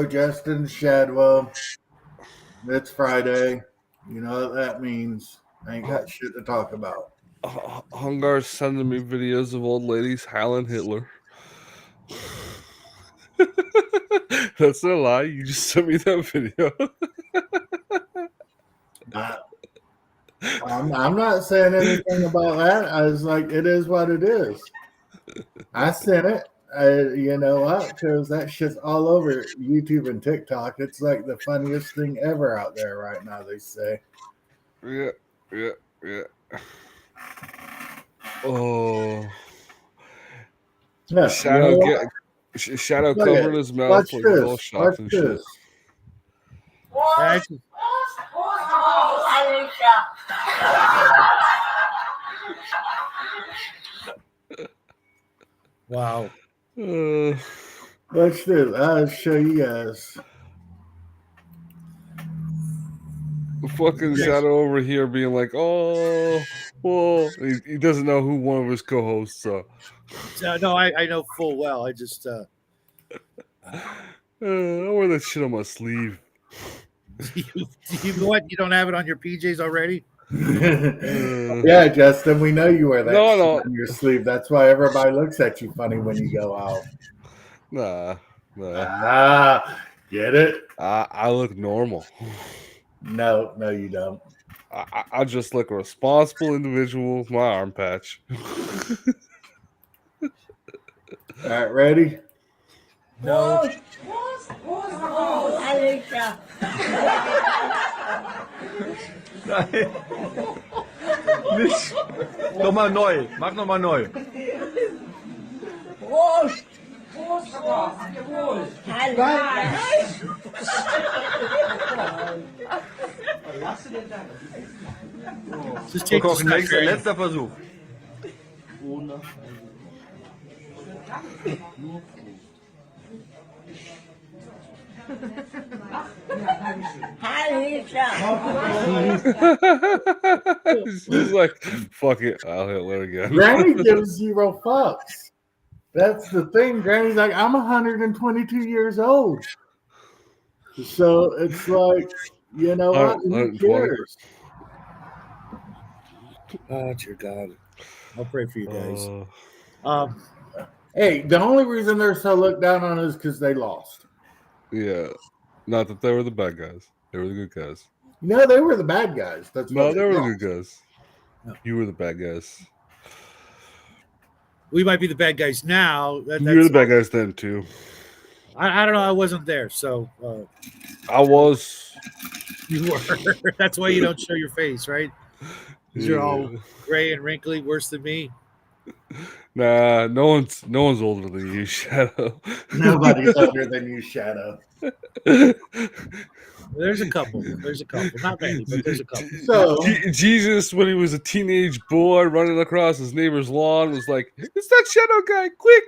Justin Shadwell. It's Friday. You know what that means. I ain't got shit to talk about. Hungar's sending me videos of old ladies howling Hitler. That's not a lie. You just sent me that video. I'm not saying anything about that. I was like, it is what it is. I sent it. You know what? Because that shit's all over YouTube and TikTok. It's like the funniest thing ever out there right now, they say. Yeah. Oh. Yeah, Shadow you know Shadow Look covered at his mouth Watch like this. all Watch shots and shit. this. Wow. Watch this. I'll show you guys. Fucking Shadow over here being like, oh, well, he doesn't know who one of his co-hosts are. No, I know full well. I just I wear that shit on my sleeve. You don't have it on your PJs already? Yeah, Justin, we know you wear that shit on your sleeve. That's why everybody looks at you funny when you go out. Nah. Get it? I look normal. No, you don't. I just look a responsible individual with my arm patch. All right, ready? No. Nicht. Nochmal neu. Mach nochmal neu. Prost! Prost! Hallo! Letzter Versuch. She's like, fuck it, I'll Hitler again. Granny gives 0 fucks. That's the thing. Granny's like, I'm 122 years old. So it's like, you know what? Who cares? Oh, dear God. I'll pray for you guys. Hey, the only reason they're so looked down on is because they lost. Yeah. Not that they were the bad guys. They were the good guys. No, they were the bad guys. They were the good guys. No. You were the bad guys. We might be the bad guys now. You were the bad guys then, too. I don't know. I wasn't there, so... I was. You were. That's why you don't show your face, right? Because you're all gray and wrinkly, worse than me. Nah, no one's older than you, Shadow. Nobody's older than you, Shadow. There's a couple. Not many, but there's a couple. So Jesus, when he was a teenage boy running across his neighbor's lawn, was like, "It's that Shadow guy! Quick,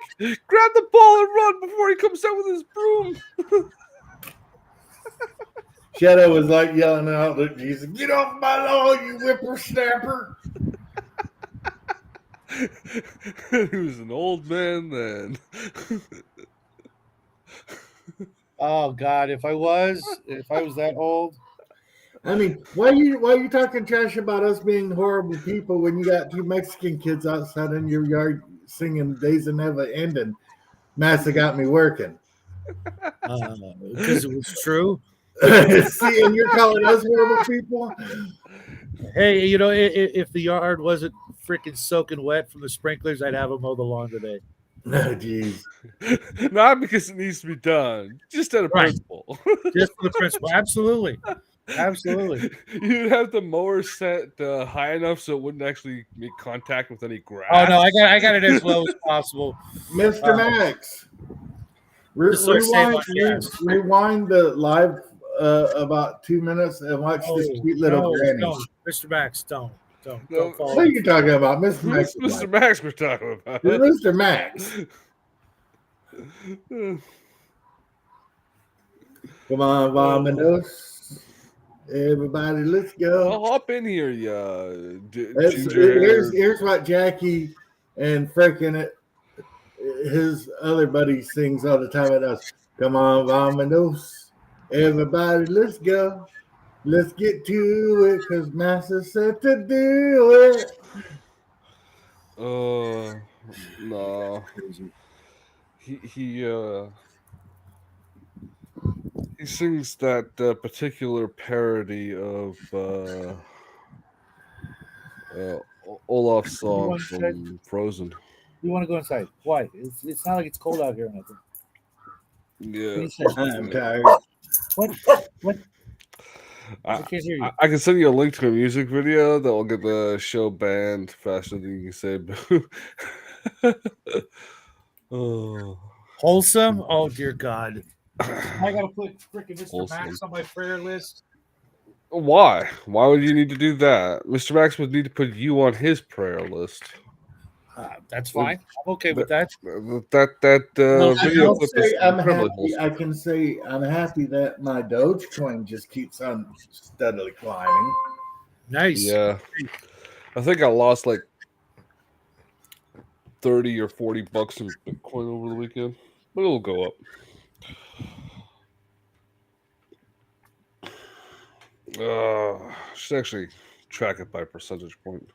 grab the ball and run before he comes out with his broom." Shadow was like yelling out at Jesus, "Get off my lawn, you whippersnapper!" He was an old man then. Oh God! If I was that old, I mean, why are you talking trash about us being horrible people when you got 2 Mexican kids outside in your yard singing "Days of Never Ending"? Massa got me working because it was true. See, and you're calling us horrible people. Hey, you know, if the yard wasn't freaking soaking wet from the sprinklers, I'd have them mow the lawn today. No, jeez. Not because it needs to be done, just out of principle. Just for the principle, absolutely. You'd have the mower set high enough so it wouldn't actually make contact with any grass. Oh no, I got it as low as possible. Mr. Max, rewind the live about 2 minutes and watch this cute little granny. Don't. Mr. Max, don't. What are you talking about, Mr. Max? Mr. Max, we're talking about. Mr. Max. Come on, Vominos. Everybody, let's go. I'll hop in here, here's what Jackie and frickin' his other buddy sings all the time at us. Come on, Vamanos. Everybody, let's go. Let's get to it, because Master said to do it. No. He sings that particular parody of Olaf's song from Frozen. You want to go inside? Why? It's not like it's cold out here or nothing. Yeah. I'm tired. What? I can't hear you. I can send you a link to a music video that will get the show banned faster than you can say boo. Oh. Wholesome? Oh, dear God. I got to put freaking Mr. Wholesome. Max on my prayer list. Why? Why would you need to do that? Mr. Max would need to put you on his prayer list. That's fine. I'm okay with that. That video I'll clip say is I'm incredibly happy. wholesome. I can say I'm happy that my Dogecoin just keeps on steadily climbing. Nice. Yeah. I think I lost like 30 or 40 bucks in Bitcoin over the weekend, but it'll go up. Should actually track it by percentage point.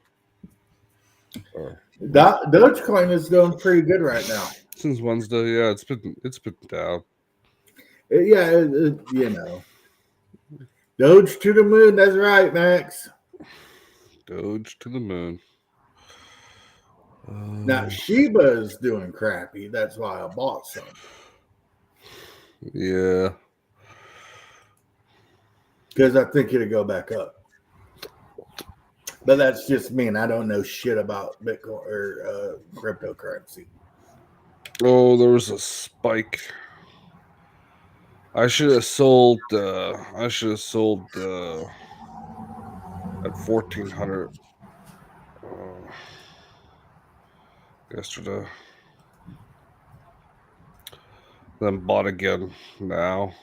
Dogecoin is doing pretty good right now. Since Wednesday, yeah, it's been down. You know, Doge to the moon. That's right, Max. Doge to the moon. Now Shiba is doing crappy. That's why I bought some. Yeah, because I think it'll go back up. But that's just me, and I don't know shit about Bitcoin or cryptocurrency. Oh, there was a spike. I should have sold. At 1,400 yesterday. Then bought again now.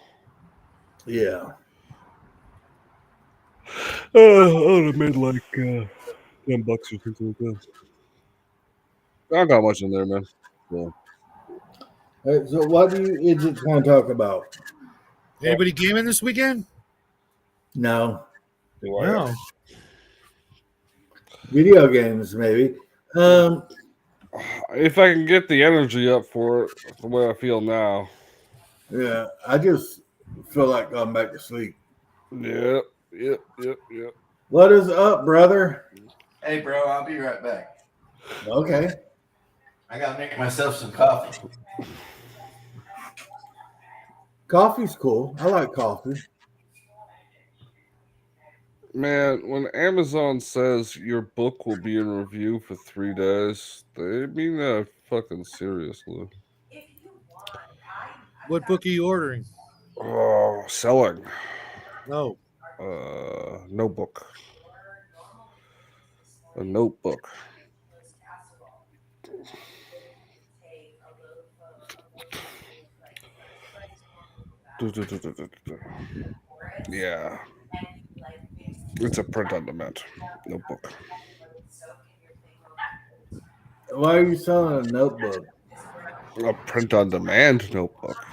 Yeah. I would have made like $10 or something like that. I don't got much in there, man. Yeah. Right, so what do you idiots want to talk about? Anybody gaming this weekend? No. No. Video games, maybe. If I can get the energy up for it, the way I feel now. Yeah, I just feel like going back to sleep. Yep. What is up, brother? Hey, bro, I'll be right back. Okay. I gotta make myself some coffee. Coffee's cool. I like coffee. Man, when Amazon says your book will be in review for 3 days, they mean that fucking seriously. What book are you ordering? Oh, selling. No. Notebook. A notebook. Yeah. It's a print on demand notebook. Why are you selling a notebook? A print on demand notebook.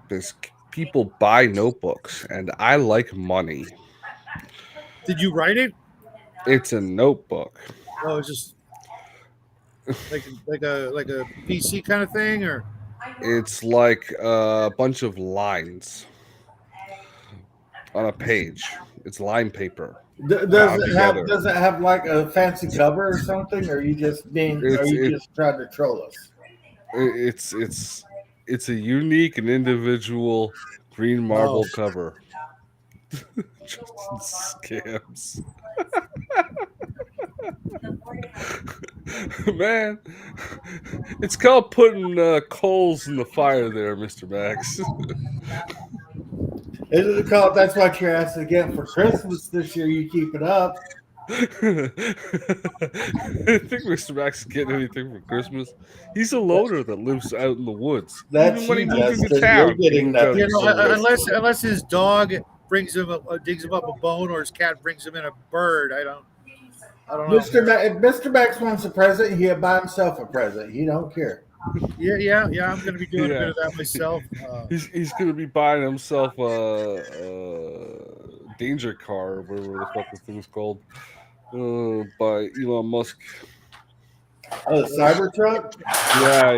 Because people buy notebooks and I like money. Did you write it? It's a notebook. Oh, it's just like a PC kind of thing, or it's like a bunch of lines on a page. It's line paper. Does it have like a fancy cover or something? Or are you just just trying to troll us? It's a unique and individual green marble cover. Just scams. Man, it's called putting coals in the fire there, Mr. Max. Is it called that's what you're asking again for Christmas this year? You keep it up. I think Mr. Max is getting anything for Christmas. He's a loner that lives out in the woods. That's even when he does, moves into town. Getting nothing. Unless his dog brings him digs him up a bone, or his cat brings him in a bird. I don't know. If Mr. Max wants a present, he'll buy himself a present. He don't care. Yeah. I'm going to be doing a bit of that myself. He's going to be buying himself a danger car, whatever the fuck the thing's called, by Elon Musk. Oh, the Cybertruck. Yeah.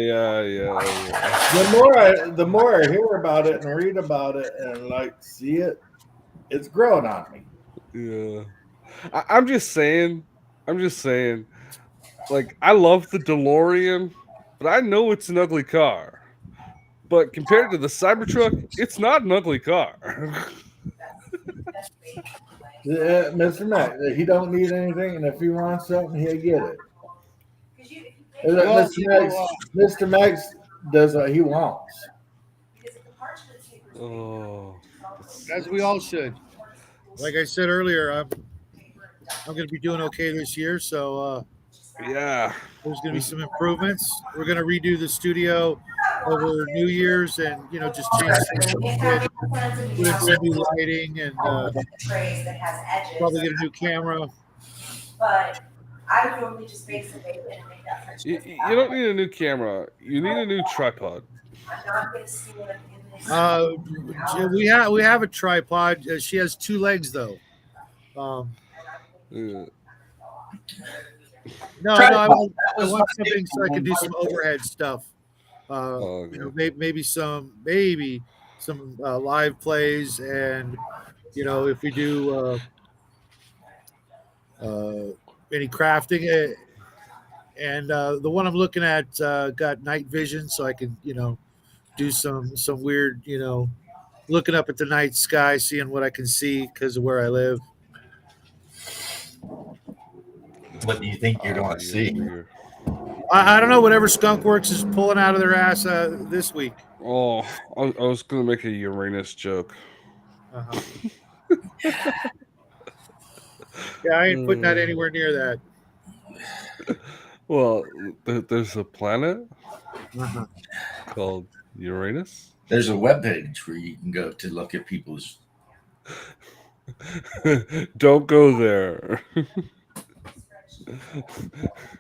The more I hear about it and read about it and like see it, it's growing on me. Yeah. I'm just saying. Like, I love the DeLorean, but I know it's an ugly car. But compared to the Cybertruck, it's not an ugly car. Mr. Mac, he don't need anything, and if he wants something, he'll get it. Mr. Max does what he wants. Oh, As we all should. Like I said earlier, I'm going to be doing okay this year, so yeah. there's going to be some improvements. We're going to redo the studio over New Year's, and just change things, put in some new lighting, and probably get a new camera. But I would normally just bake some bacon and make that French toast. You don't need a new camera. You need a new tripod. I'm not going to steal it in this. We have a tripod. She has 2 legs though. Yeah. No, I want something so I can do some overhead stuff. Maybe some live plays, and if we do any crafting, and the one I'm looking at got night vision, so I can do some weird looking up at the night sky, seeing what I can see because of where I live. What do you think you're going to see? I don't know. Whatever Skunkworks is pulling out of their ass this week. Oh, I was going to make a Uranus joke. Uh-huh. Yeah, I ain't putting that anywhere near that. Well, there's a planet called Uranus. There's a webpage where you can go to look at people's. Don't go there.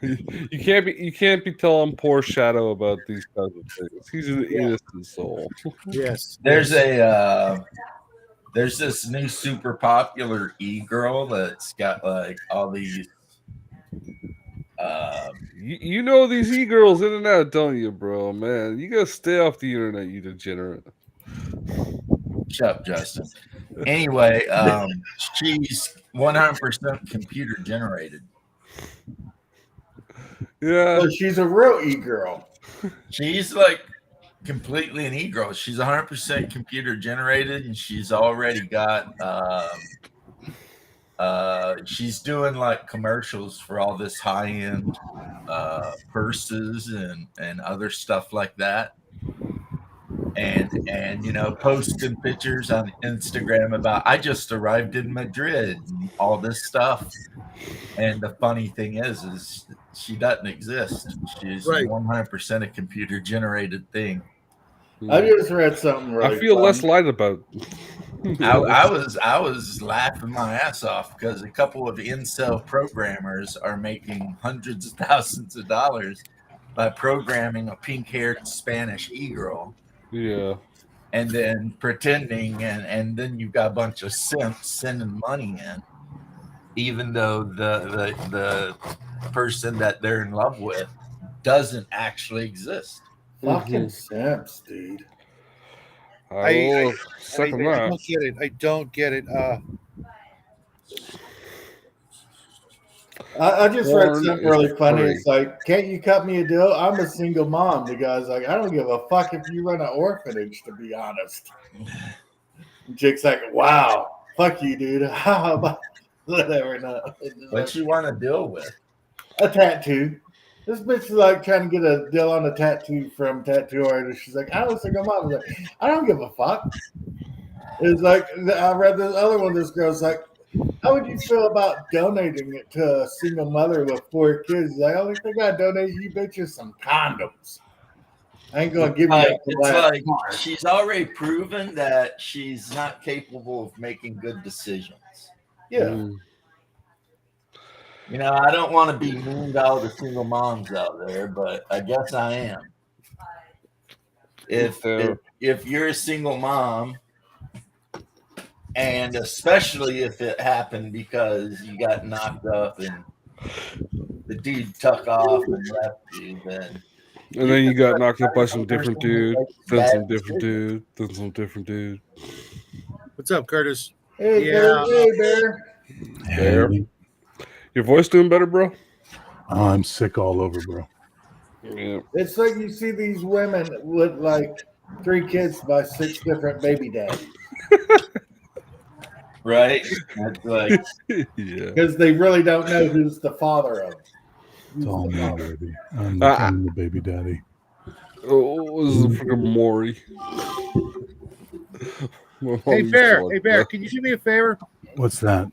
You can't be telling poor Shadow about these kinds of things. He's an innocent soul. Yes. There's this new super popular e-girl that's got like all these. You know these e-girls in and out, don't you, bro? Man, you gotta stay off the internet, you degenerate. Shut up, Justin. Anyway, she's 100% computer generated. Yeah. So she's a real e-girl. She's like completely an e-girl. She's 100% computer generated, and she's already got she's doing like commercials for all this high-end purses and other stuff like that, and posting pictures on Instagram about I just arrived in Madrid and all this stuff. And the funny thing is she doesn't exist. She's 100% a computer generated thing. I just read something really I feel fun. less light about I was laughing my ass off because a couple of incel programmers are making hundreds of thousands of dollars by programming a pink-haired Spanish e-girl. Yeah. And then pretending, and then you've got a bunch of simps sending money in, even though the person that they're in love with doesn't actually exist. Fucking simps, dude. I don't get it. I just read something really funny. It's like, can't you cut me a deal? I'm a single mom. The guy's like, I don't give a fuck if you run an orphanage, to be honest. Jake's like, wow, fuck you, dude. How about whatever? No. What you want to deal with? A tattoo. This bitch is like trying to get a deal on a tattoo from tattoo artist. She's like, I'm a single mom. I'm like, I don't give a fuck. It's like, I read this other one. This girl's like, how would you feel about donating it to a single mother with 4 kids? Like, only thing I donate you bitches some condoms. I ain't gonna give you that. It's like she's already proven that she's not capable of making good decisions. Yeah. I don't want to be mean to all the single moms out there, but I guess I am. if you're a single mom, and especially if it happened because you got knocked up and the dude took off and left you, then And then you got knocked up by some different person dude, makes then bad some different decisions. dude, then some different dude. What's up, Curtis? Hey, Yeah. hey, Bear. Bear. Your voice doing better, bro? Oh, I'm sick all over, bro. Yeah. It's like you see these women with like 3 kids by 6 different baby daddies Right? That's like, Yeah. because they really don't know who's the father of them. It's all me, baby. I'm the baby daddy. Oh, this is a freaking Maury. Hey, Bear, can you do me a favor? What's that?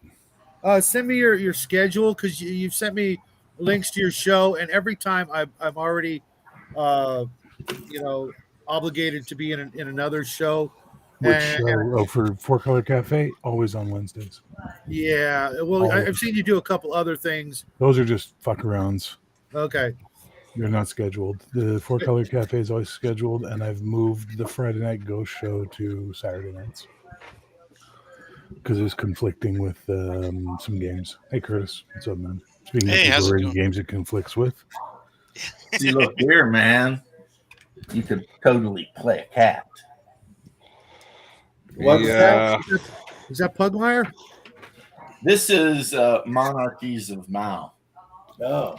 Send me your schedule, because you've sent me links to your show, and every time I'm already, obligated to be in another show. Which show? For Four Color Cafe, always on Wednesdays. Yeah, well, I've seen you do a couple other things. Those are just fuck arounds. Okay. They're not scheduled. The Four Color Cafe is always scheduled, and I've moved the Friday Night Ghost Show to Saturday nights because it's conflicting with some games. Hey, Curtis, what's up, man? Speaking of people in games it conflicts with. see, look here, man. You could totally play a cat. What's that? Is that Pugmire? This is Monarchies of Mao. Oh.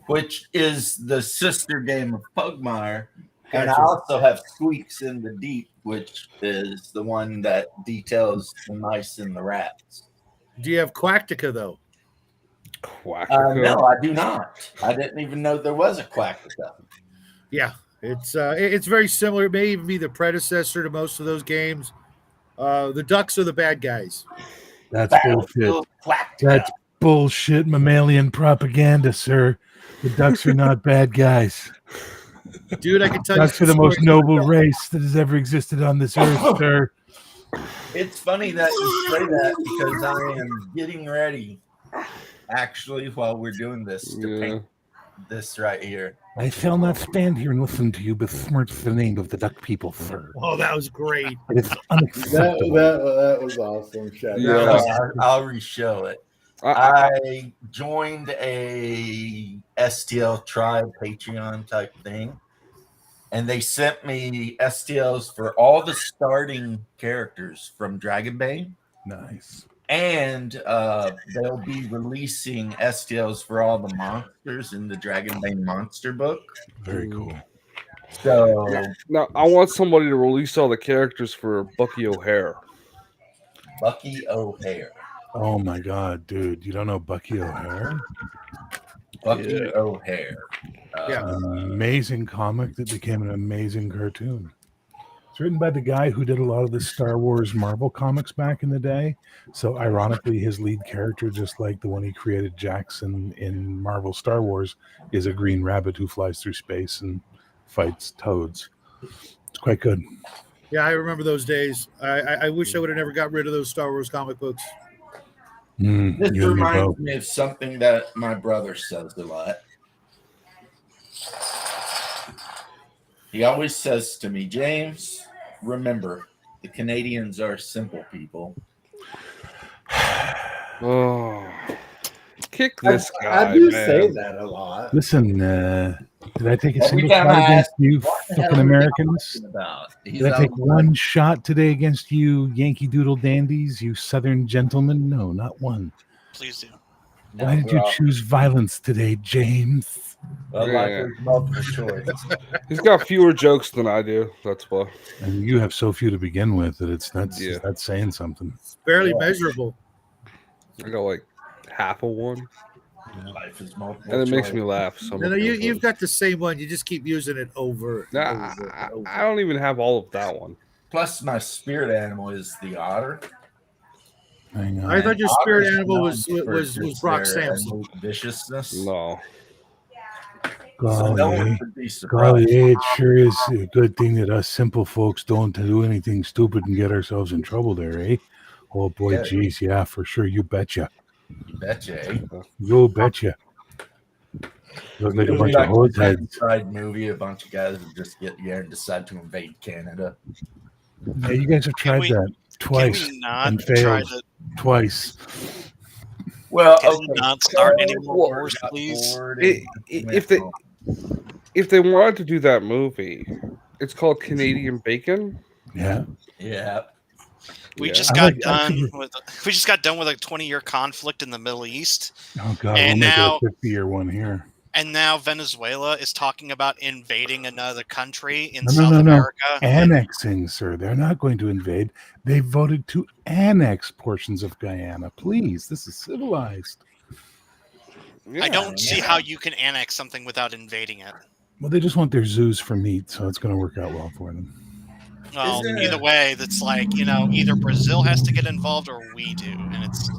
Which is the sister game of Pugmire. And I Gotcha. also have Squeaks in the Deep, which is the one that details the mice and the rats. Do you have Quactica, though? Quactica? No, I do not. I didn't even know there was a Quactica. Yeah, it's very similar. It may even be the predecessor to most of those games. The ducks are the bad guys. That's bullshit. That's bullshit mammalian propaganda, sir. The ducks are not bad guys. Dude, I can tell you. Ducks are the most noble race that has ever existed on this earth, sir. It's funny that you say that because I am getting ready, actually, while we're doing this, to paint this right here. I shall not stand here and listen to you besmirch the name of the duck people, sir. Oh, that was great. It is unacceptable. That was awesome, Chad. Yeah. I'll re-show it. I joined a STL Tribe Patreon type thing, and they sent me STLs for all the starting characters from Dragonbane. Nice. And they'll be releasing STLs for all the monsters in the Dragonbane monster book. Very cool. So now I want somebody to release all the characters for Bucky O'Hare. Bucky O'Hare. Oh my god, dude. You don't know Bucky O'Hare? Bucky O'Hare. Amazing comic that became an amazing cartoon. It's written by the guy who did a lot of the Star Wars Marvel comics back in the day. So ironically, his lead character, just like the one he created, Jackson, in Marvel Star Wars, is a green rabbit who flies through space and fights toads. It's quite good. Yeah, I remember those days. I wish I would have never got rid of those Star Wars comic books. This reminds me of something that my brother says a lot. He always says to me, James, remember, the Canadians are simple people. Oh, kick this guy. I do man. say that a lot. Listen, did I take a Every single time shot I against ask, you what the hell fucking are you Americans? talking about? Did I take one shot today against you Yankee Doodle dandies, you Southern gentlemen? No, not one. Please do. No, Why did you choose violence today, James? Well, like there's multiple choice. He's got fewer jokes than I do. That's why. And you have so few to begin with that that's saying something. It's barely measurable. I got like half of one. Life is multiple And it makes choice. me laugh. So No, you've got the same one. You just keep using it over. Nah, over and over. I don't even have all of that one. Plus, my spirit animal is the otter. Hang on. I thought your spirit Otters animal known was for just Brock their Sampson. viciousness. No. So no Golly, one should be surprised. golly, it sure is a good thing that us simple folks don't do anything stupid and get ourselves in trouble there, eh? Oh boy, Yeah. geez, yeah, for sure. You betcha. You betcha, eh? You betcha. Look like a It'll be bunch of like hose a heads. genocide movie. A bunch of guys would just get together and decide to invade Canada. Yeah, you guys have tried that twice Can we not and try failed to? twice. Well, Can okay. we not start any Cold more War wars, got please? bored and If went they wanted to do that movie, it's called Canadian Bacon. Yeah. yeah. We Yeah. just I got like- done actually- with we just got done with a 20-year conflict in the Middle East, Oh God, And we'll make now- it a 50-year one here. and now Venezuela is talking about invading another country in No, South no. America. Annexing, sir. They're not going to invade. They voted to annex portions of Guyana. Please, this is civilized. Yeah. I don't see how you can annex something without invading it. Well, they just want their zoos for meat, so it's going to work out well for them. Well, Isn't either it- way, that's like, either Brazil has to get involved or we do, and it's.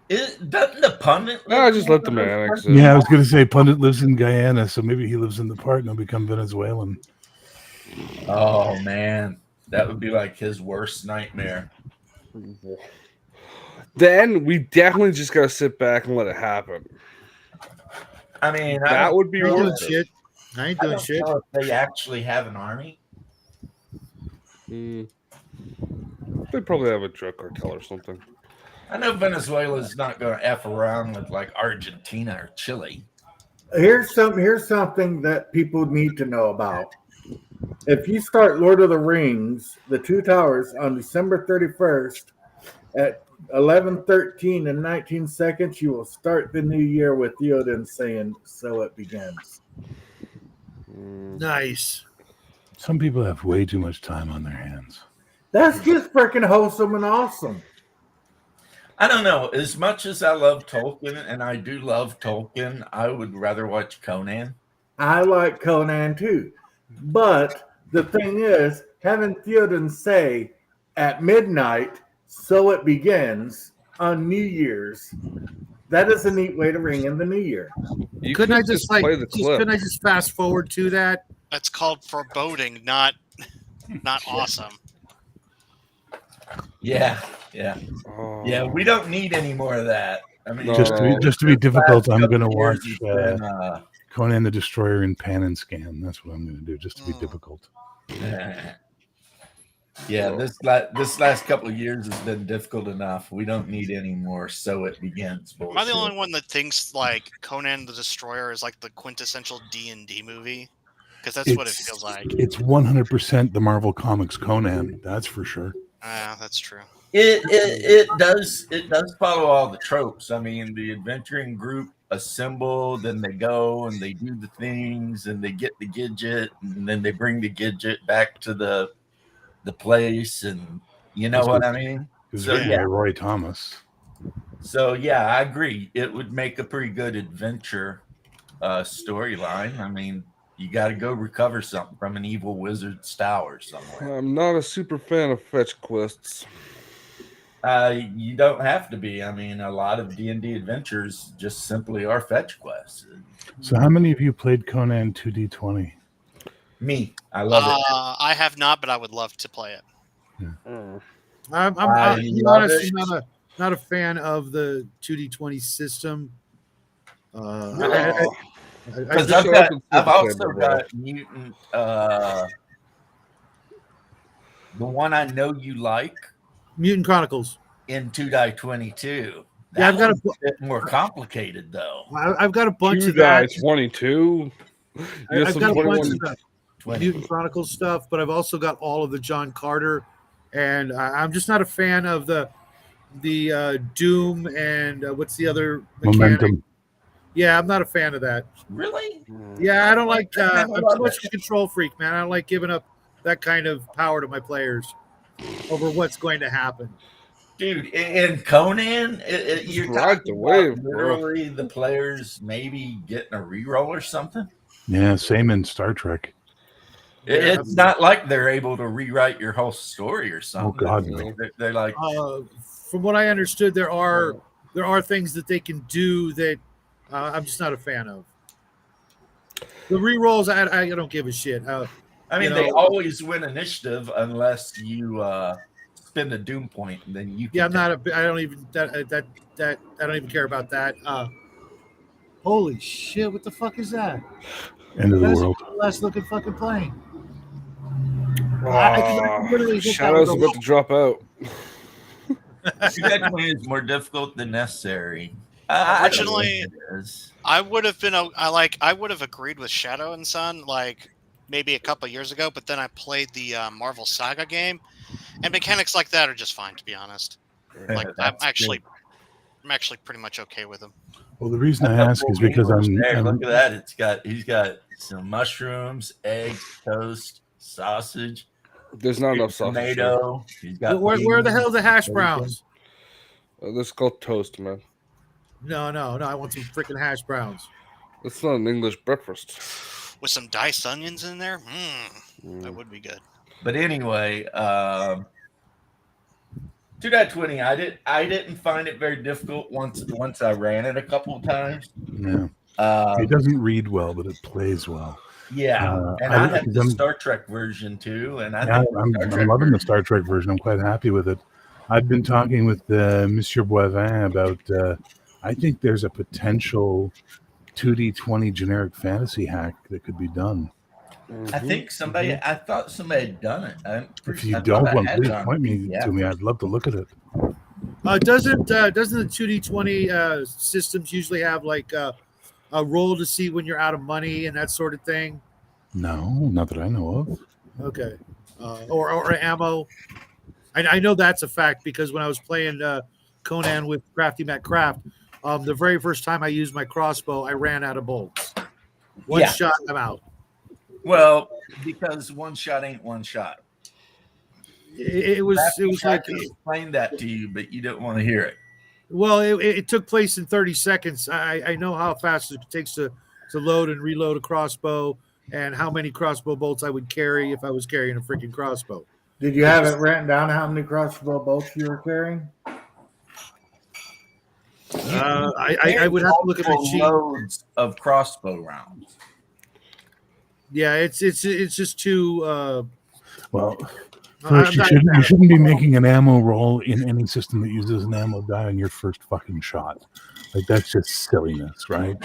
Doesn't the pundit? No, just let them annex it. Yeah, I was going to say Pundit lives in Guyana, so maybe he lives in the part and he'll become Venezuelan. Oh man, that would be like his worst nightmare. Then we definitely just gotta sit back and let it happen. I mean, That would be I ain't doing worth it. shit. I ain't I doing don't shit. know if they actually have an army. Mm. They probably have a drug cartel or something. I know Venezuela's not going to f around with like Argentina or Chile. Here's something that people need to know about. If you start Lord of the Rings, The Two Towers, on December 31st at 11:13 and 19 seconds, you will start the new year with Theoden saying, "So it begins." Nice. Some people have way too much time on their hands. That's just freaking wholesome and awesome. I don't know. As much as I love Tolkien, and I do love Tolkien, I would rather watch Conan. I like Conan too. But the thing is, having Theoden say at midnight, "So it begins" on New Year's, that is a neat way to ring in the new year. You Couldn't I could just like play the clip? couldn't I just fast forward to that? That's called foreboding, not awesome. Yeah. Oh. Yeah, we don't need any more of that. I mean, No. Just to be difficult, I'm going to couple years watch has been, Conan the Destroyer in pan and scan. That's what I'm going to do, just to be difficult. yeah, this last couple of years has been difficult enough. We don't need any more. So it begins. Am I the bullshit. only one that thinks like Conan the Destroyer is like the quintessential D&D movie? Because that's what it feels like. It's 100% the Marvel Comics Conan. That's for sure. That's true. It does follow all the tropes. I mean, the adventuring group assemble, then they go and they do the things, and they get the Gidget, and then they bring the Gidget back to the place, and you know what I mean. Because So Roy Thomas. So yeah, I agree. It would make a pretty good adventure storyline. I mean, you got to go recover something from an evil wizard's tower somewhere. I'm not a super fan of fetch quests. You don't have to be. I mean, a lot of D&D adventures just simply are fetch quests. So how many of you played Conan 2D20? Me, I love it. I have not, but I would love to play it. I'm I to be love honest, it. I'm not a fan of the 2D20 system. Because just I've also bro. got Mutant. The one I know you like Mutant Chronicles. in 2.22. Yeah, I've got a bit more complicated though. I've got a bunch Two of that. guys, 22. I've got a bunch of 21. that Mutant Chronicles stuff, but I've also got all of the John Carter, and I'm just not a fan of the Doom and what's the other mechanic? Momentum. Yeah, I'm not a fan of that. Really? Yeah, I don't like. I I'm love too much it. of a control freak, man. I don't like giving up that kind of power to my players over what's going to happen. Dude, in Conan, you're ride talking the wave, about bro. literally the players maybe getting a reroll or something. Yeah, same in Star Trek. It's not like they're able to rewrite your whole story or something. God, no. They're like, From what I understood, there are things that they can do that I'm just not a fan of. The rerolls, I don't give a shit. I mean, they always win initiative unless you spend a doom point, and then you. Can Yeah, I'm not. I don't even that I don't even care about that. Holy shit! What the fuck is that? End of the That's world. a last looking fucking plane. I can literally hit that with Shadow's a about to drop out. 2-20 is more difficult than necessary. I don't Originally, think it is. I would have agreed with Shadow and Son like maybe a couple years ago, but then I played the Marvel Saga game, and mechanics like that are just fine, to be honest. Like I'm That's actually good. pretty much okay with them. Well, the reason I Got ask full is because meals I'm there. Look at that. He's got some mushrooms, eggs, toast, sausage. There's not enough sausage. Tomato. He's got where the hell are the hash bacon. browns? This is called toast, man. No. I want some freaking hash browns. That's not an English breakfast. With some diced onions in there, that would be good. But anyway, 2.20. I didn't find it very difficult once I ran it a couple of times. Yeah. It doesn't read well, but it plays well. Yeah, and I have the Star Trek version too, and I'm loving the Star Trek version. I'm quite happy with it. I've been talking with Monsieur Boivin about. I think there's a potential 2D20 generic fantasy hack that could be done. I think I thought somebody had done it. If you don't want, please point me to me. I'd love to look at it. Doesn't the 2D20 systems usually have like a roll to see when you're out of money and that sort of thing? No, not that I know of. Okay, or ammo. I know that's a fact because when I was playing Conan with Crafty Matt Craft, the very first time I used my crossbow, I ran out of bolts. One shot, I'm out. Well, because one shot ain't one shot. It was like explain that to you, but you don't want to hear it. Well, it took place in 30 seconds. I know how fast it takes to load and reload a crossbow, and how many crossbow bolts I would carry if I was carrying a freaking crossbow. Did you have it written down how many crossbow bolts you were carrying? I would have to look at my sheet. Loads of crossbow rounds. Yeah, it's just too. Well, first you shouldn't be making an ammo roll in any system that uses an ammo die on your first fucking shot. Like that's just silliness, right?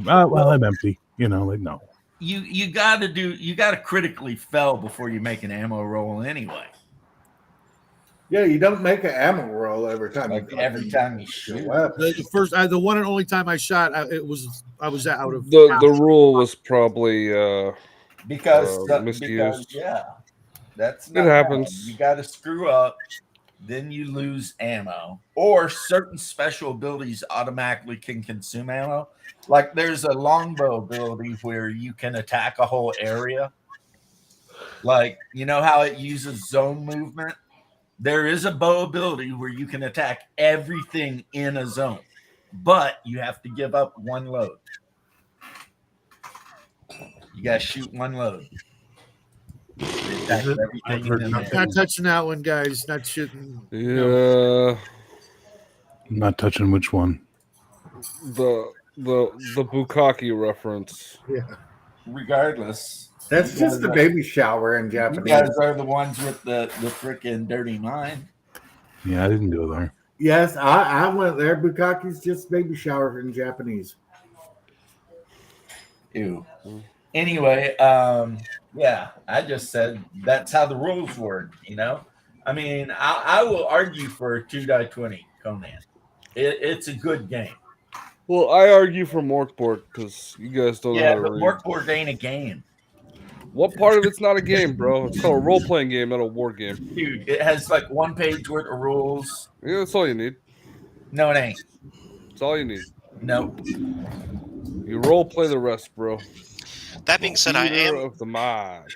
Well, I'm empty. No. You gotta critically fail before you make an ammo roll anyway. Yeah, you don't make an ammo roll every time. Every time you shoot. The one and only time I shot, I was out of the rule was probably because misused. That's it happens. You got to screw up, then you lose ammo, or certain special abilities automatically can consume ammo. Like there's a longbow ability where you can attack a whole area. Like how it uses zone movement. There is a bow ability where you can attack everything in a zone, but you have to give up one load. You got to shoot one load. Not touching that one, guys. Not shooting. Yeah. No. Not touching which one? The bukkake reference. Yeah. Regardless. That's just the baby shower in Japanese. You guys are the ones with the freaking dirty mind. Yeah, I didn't go there. Yes, I went there. Bukkake's just baby shower in Japanese. Ew. Anyway, I just said that's how the rules work, I mean, I will argue for 2.20 Conan. It's a good game. Well, I argue for Morkborg because you guys don't know how to read. Morkborg ain't a game. What part of it's not a game, bro? It's called a role-playing game, not a war game. Dude, it has like one page worth of rules. Yeah, that's all you need. No, it ain't. That's all you need. Nope. You role-play the rest, bro. That being said, I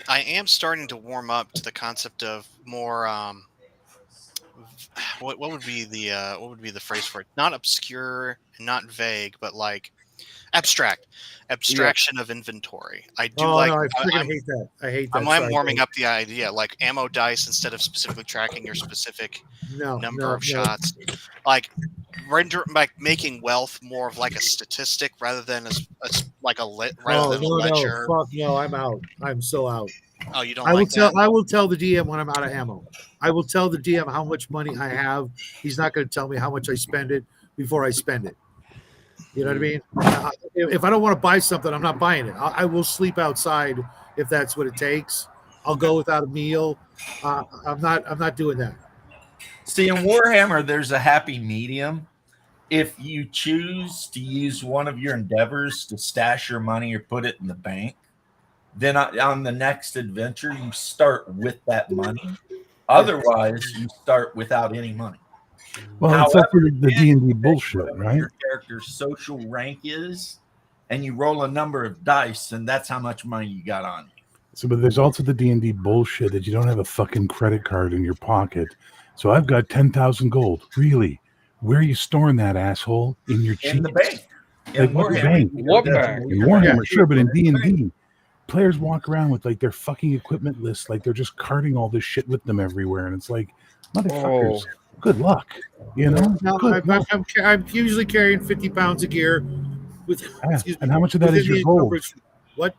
am starting to warm up to the concept of more. What would be the phrase for it? Not obscure, not vague, but like abstraction of inventory. I do I hate that. I hate that. I'm warming up the idea, like ammo dice instead of specifically tracking your specific number of shots. Like making wealth more of like a statistic rather than a ledger. Fuck no, I'm out. I'm so out. Oh, you don't. I will tell the DM when I'm out of ammo. I will tell the DM how much money I have. He's not going to tell me how much I spend it before I spend it. You know what I mean? If I don't want to buy something, I'm not buying it. I will sleep outside if that's what it takes. I'll go without a meal. I'm not doing that. See, in Warhammer, there's a happy medium. If you choose to use one of your endeavors to stash your money or put it in the bank, then on the next adventure, you start with that money. Otherwise, you start without any money. Well, it's like the D&D bullshit, right? Your character's social rank is, and you roll a number of dice, and that's how much money you got on you. So, but there's also the D&D bullshit that you don't have a fucking credit card in your pocket. So I've got 10,000 gold. Really? Where are you storing that, asshole? In your cheeks? In the bank. Like what bank? What bank? In Warhammer, sure, but in D&D, players walk around with like their fucking equipment lists, like they're just carting all this shit with them everywhere, and it's like, motherfuckers, good luck. You know? No, I'm usually carrying 50 pounds of gear. And how much of that is your gold? What?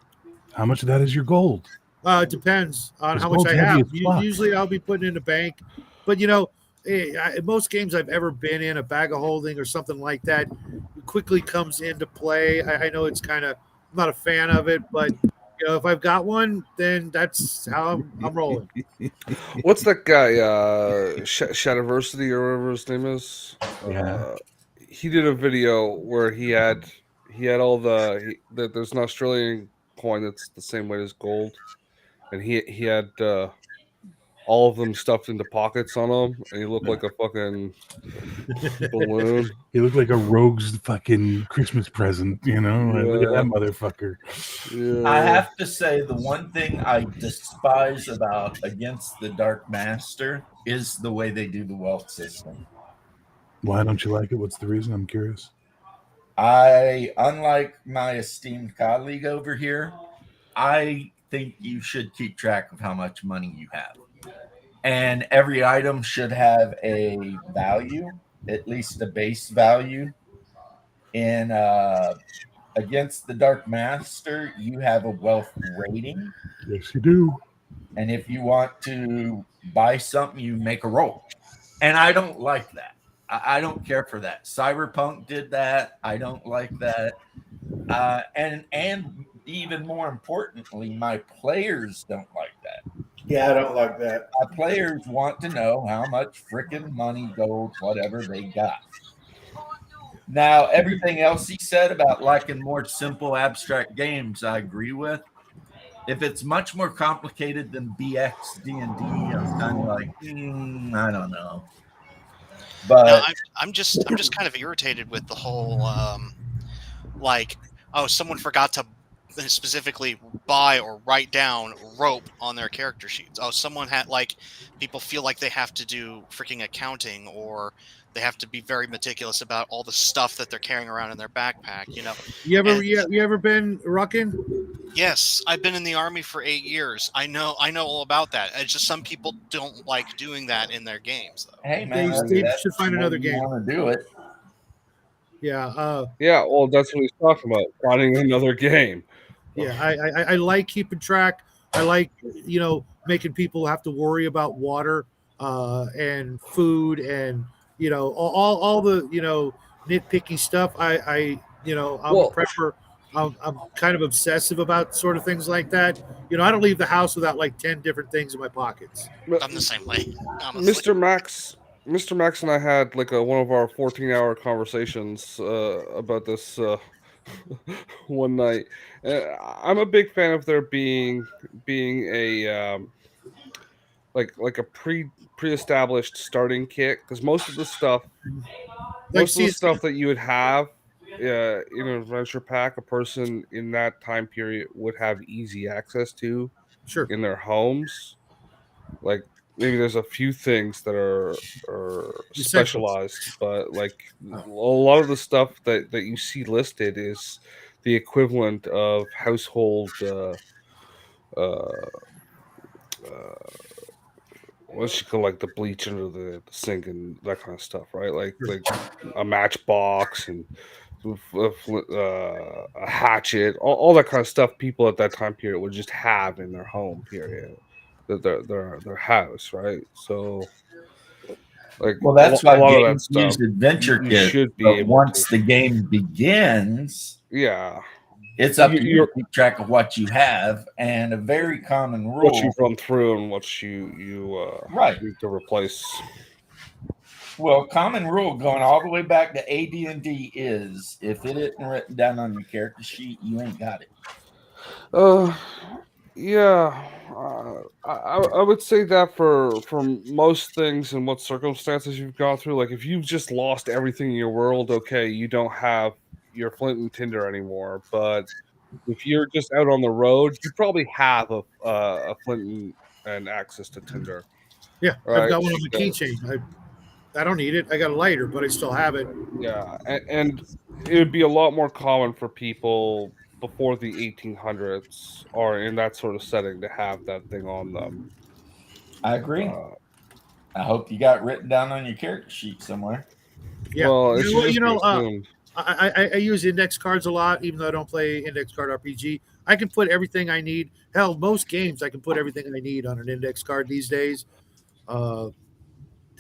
How much of that is your gold? It depends on how much I have. Usually I'll be putting in the bank. But, you know, in most games I've ever been in, a bag of holding or something like that quickly comes into play. I know it's kind of, I'm not a fan of it, but, you know, if I've got one, then that's how I'm rolling. What's that guy? Shadiversity or whatever his name is. Yeah. He did a video where he had all there's an Australian coin that's the same weight as gold, and he had all of them stuffed into pockets on him, and he looked like a fucking balloon. He looked like a rogue's fucking Christmas present, you know? Yeah. Look at that motherfucker. Yeah. I have to say, the one thing I despise about Against the Dark Master is the way they do the wealth system. Why don't you like it? What's the reason? I'm curious. Unlike my esteemed colleague over here, I think you should keep track of how much money you have. And every item should have a value, at least a base value. In Against the Dark Master, you have a wealth rating. Yes, you do. And if you want to buy something, you make a roll. And I don't like that. I don't care for that. Cyberpunk did that. I don't like that. And even more importantly, my players don't like that. Yeah, I don't like that. My players want to know how much freaking money, gold, whatever they got. Now, everything else he said about liking more simple, abstract games, I agree with. If it's much more complicated than BX D&D, I'm kind of like, I don't know. But no, I'm just kind of irritated with the whole someone forgot to specifically buy or write down rope on their character sheets. Oh, someone had people feel like they have to do freaking accounting, or they have to be very meticulous about all the stuff that they're carrying around in their backpack. You know, You ever been rucking? Yes, I've been in the Army for 8 years. I know all about that. It's just some people don't like doing that in their games, though. Hey, man, They should find another game. Want to do it? Yeah. Yeah, well, that's what he's talking about. Finding another game. Yeah, I like keeping track. I like, making people have to worry about water and food and, all the, nitpicky stuff. I'm a prepper. I'm kind of obsessive about sort of things like that. I don't leave the house without 10 different things in my pockets. I'm the same way, honestly. Mr. Max and I had one of our 14-hour conversations about this one night. I'm a big fan of there being a a pre-established starting kit, because most of the stuff that you would have in an adventure pack, a person in that time period would have easy access to in their homes. Like, maybe there's a few things that are specialized, but a lot of the stuff that you see listed is the equivalent of household what's you call the bleach under the sink and that kind of stuff, right? Like a matchbox and a hatchet, all that kind of stuff people at that time period would just have in their home period, their house, right? So Like, Well, that's a why lot of that games stuff. use adventure you kits. should be But able once to. the game begins, Yeah, it's up to you you're to keep track of what you have. And a very common rule. what you run through and what you Right. need to replace. Well, common rule going all the way back to AD&D is if it isn't written down on your character sheet, you ain't got it. Yeah, I would say that for most things and what circumstances you've gone through. Like if you've just lost everything in your world, okay, you don't have your flint and tinder anymore. But if you're just out on the road, you probably have a flint and access to tinder. Yeah, Right? I've got one on the Because- keychain. I don't need it. I got a lighter, but I still have it. Yeah, and it would be a lot more common for people before the 1800s or in that sort of setting to have that thing on them. I agree. I hope you got written down on your character sheet somewhere. Yeah, Well, it should just be I assumed. use index cards a lot, even though I don't play index card RPG. I can put everything I need. Hell, most games I can put everything I need on an index card these days.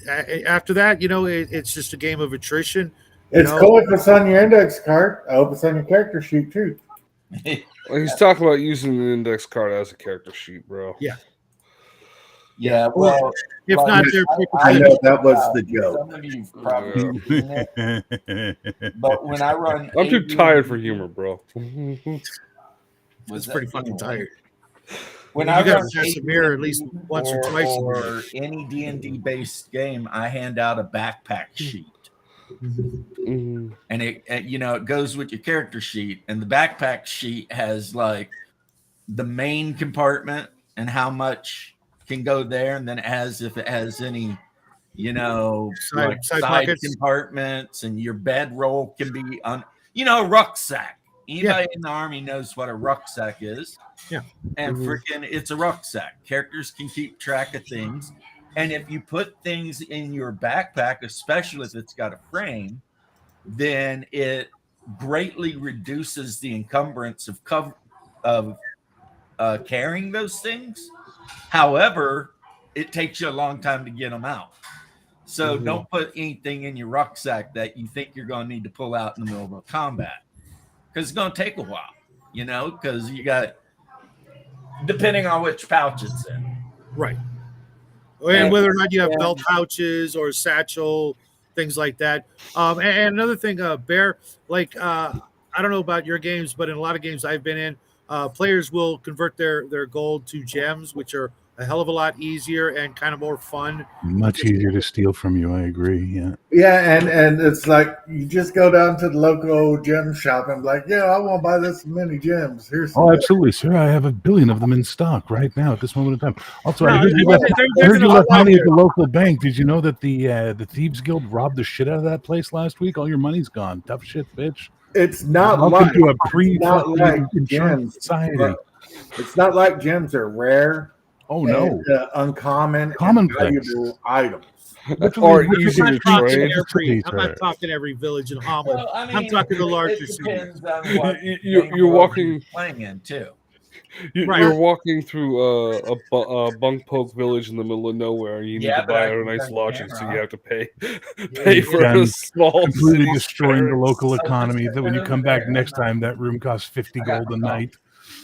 After that, it's just a game of attrition. It's cool if it's on your index card. I hope it's on your character sheet too. Well, he's talking about using an index card as a character sheet, bro. Yeah. Yeah, well, if not, I know that was the joke. Some of you've probably seen it, but when I run, I'm too tired for humor, bro. It's pretty fucking tired. When you I got run to mirror at least once or twice or any D&D based game, I hand out a backpack sheet. Mm-hmm. And it goes with your character sheet, and the backpack sheet has like the main compartment and how much can go there, and then it has if it has any side compartments, and your bedroll can be on a rucksack. Anybody in the army knows what a rucksack is. Yeah. And freaking it's a rucksack. Characters can keep track of things. And if you put things in your backpack, especially if it's got a frame, then it greatly reduces the encumbrance of carrying those things. However, it takes you a long time to get them out. So don't put anything in your rucksack that you think you're going to need to pull out in the middle of a combat, because it's going to take a while, because you got, depending on which pouch it's in. Right. And whether or not you have belt pouches or satchel, things like that. And another thing, Bear, like, I don't know about your games, but in a lot of games I've been in, players will convert their gold to gems, which are a hell of a lot easier and kind of more fun. Much easier to steal from you. I agree. Yeah. Yeah, and it's like you just go down to the local gem shop and be like, yeah, I want to buy this many gems. Here's some absolutely, sir. I have 1 billion of them in stock right now at this moment in time. Also, No, I heard you left money at the local bank. Did you know that the Thieves Guild robbed the shit out of that place last week? All your money's gone. Tough shit, bitch. It's not Welcome like to a gems society. It's not like gems are rare. Oh no, uncommon, common valuable items. Or easy to trade. I'm not talking every village in Holland. Well, I mean, I'm talking the larger it cities. depends on what You're walking playing in too. You're walking through a bunk poke village in the middle of nowhere, and you need to buy a nice lodging, so you have to pay for a small completely city destroying the spares. local economy. That when you come back next time, that room costs 50 gold a night.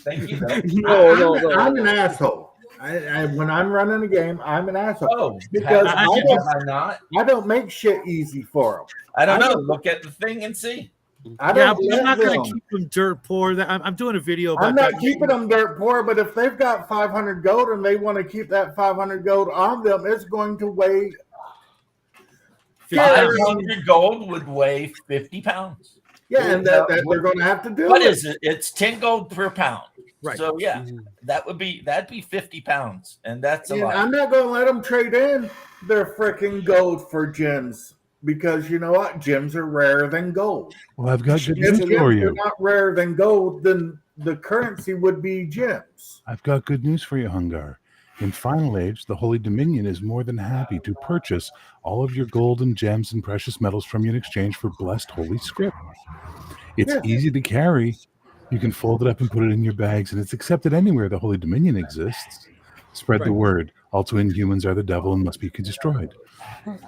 Thank you. No. I'm an asshole. When I'm running a game, I'm an asshole. Oh, because I don't make shit easy for them. I don't know. Look at the thing and see. I'm not going to keep them dirt poor. I'm doing a video about I'm that. not keeping them dirt poor, but if they've got 500 gold and they want to keep that 500 gold on them, it's going to weigh 500 gold would weigh 50 pounds. Yeah, and that they're going to have to do. What is it? It's 10 gold per pound. Right. So yeah, that'd be 50 pounds, and that's a lot. I'm not going to let them trade in their freaking gold for gems, because you know what? Gems are rarer than gold. Well, I've got good news If gems for are you. not rarer than gold, then the currency would be gems. I've got good news for you, Hungar. In Final Age, the Holy Dominion is more than happy to purchase all of your gold and gems and precious metals from you in exchange for blessed holy script. It's easy to carry. You can fold it up and put it in your bags, and it's accepted anywhere the Holy Dominion exists. Spread the word. Also, Inhumans are the devil and must be destroyed. And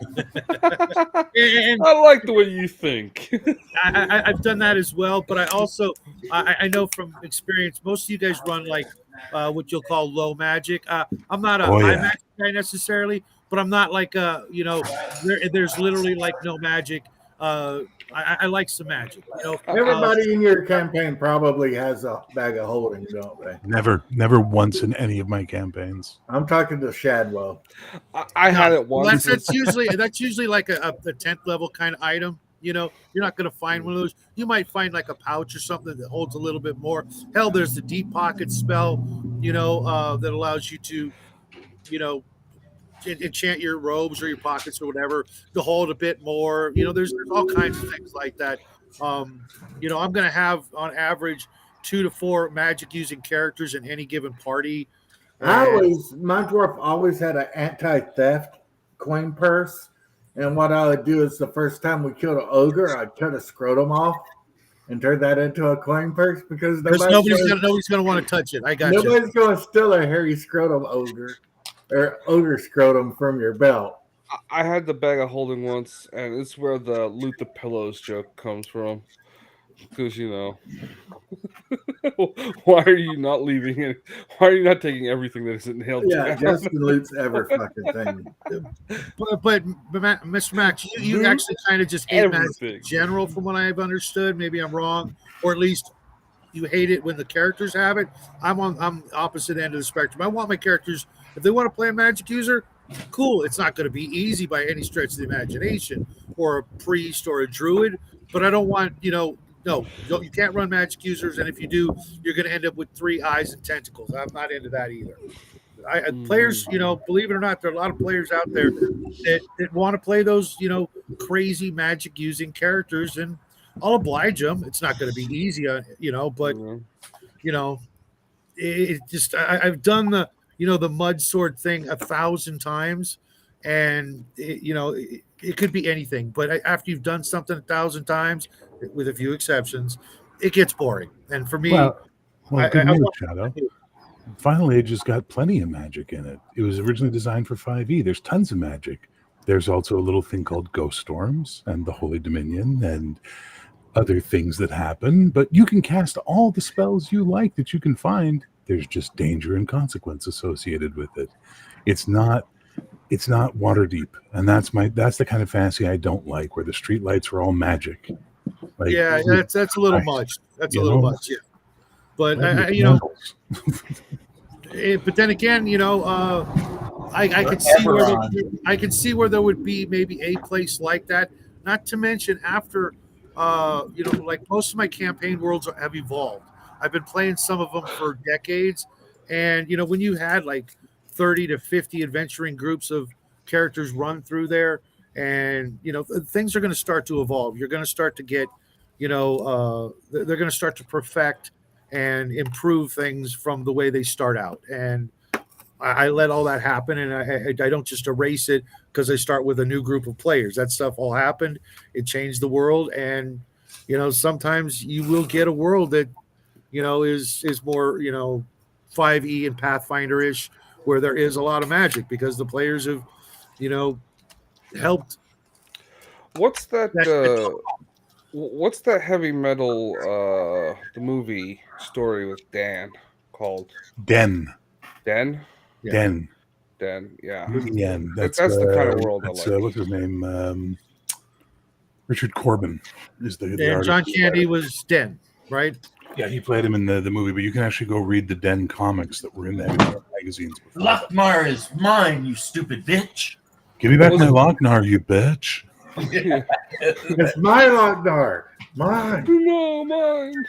I like the way you think. I've done that as well, but I also I know from experience most of you guys run like what you'll call low magic. I'm not a high magic guy necessarily, but I'm not like there's literally like no magic. I like some magic. You know, Everybody in your campaign probably has a bag of holding, don't they? Never once in any of my campaigns. I'm talking to Shadwell. I had it once. That's usually like a 10th level kind of item. You know, you're not going to find one of those. You might find like a pouch or something that holds a little bit more. Hell, there's the deep pocket spell, you know, that allows you to, you know, enchant your robes or your pockets or whatever to hold a bit more. You know, there's all kinds of things like that. You know, I'm going to have on average 2 to 4 magic using characters in any given party. My dwarf always had an anti-theft coin purse. And what I would do is the first time we killed an ogre, I'd cut a scrotum off and turn that into a coin purse because nobody's going to want to touch it. I got nobody's going to steal a hairy scrotum ogre or ogre scrotum from your belt. I had the bag of holding once, and it's where the loot the pillows joke comes from. Because, you know, why are you not leaving it? Why are you not taking everything that isn't nailed down? Justin loots every fucking thing. But Mr. Max, you actually kind of just hate magic in general, from what I've understood. Maybe I'm wrong, or at least you hate it when the characters have it. I'm opposite end of the spectrum. I want my characters, if they want to play a magic user, cool. It's not going to be easy by any stretch of the imagination, or a priest or a druid. But I don't want, you know. No, you can't run magic users, and if you do, you're going to end up with 3 eyes and tentacles. I'm not into that either. Players, you know, believe it or not, there are a lot of players out there that want to play those, you know, crazy magic using characters, and I'll oblige them. It's not going to be easy, you know, but you know, it just I've done the, you know, the mud sword thing 1,000 times, and you know, it could be anything. But after you've done something 1,000 times, with a few exceptions, it gets boring. And for me, good news, Shadow. Final Age has got plenty of magic in it. It was originally designed for 5e. There's tons of magic. There's also a little thing called Ghost Storms and the Holy Dominion and other things that happen. But you can cast all the spells you like that you can find. There's just danger and consequence associated with it. It's not water deep, and that's the kind of fantasy I don't like, where the streetlights are all magic. Like, yeah, that's a little much. That's a little much, yeah. But you know, but then again, you know, I could see where there would be maybe a place like that. Not to mention after, you know, like most of my campaign worlds have evolved. I've been playing some of them for decades, and you know, when you had like 30 to 50 adventuring groups of characters run through there, and you know, things are going to start to evolve. You're going to start to get, you know, they're going to start to perfect and improve things from the way they start out. And I let all that happen, and I don't just erase it because I start with a new group of players. That stuff all happened. It changed the world, and you know, sometimes you will get a world that, you know, is more, you know, 5e and Pathfinder-ish, where there is a lot of magic because the players have, you know, helped. What's that heavy metal the movie story with Dan called? Den. Den? Yeah. Den. Den, yeah. Yeah, that's the kind of world I like. What's his name? Richard Corbin is the and John Candy was Den, right? Yeah, he played him in the movie, but you can actually go read the Den comics that were in the magazines before. Lochmar is mine, you stupid bitch. Give me back my Lochnar, you bitch. It's my Lochnar. Mine. No, mine.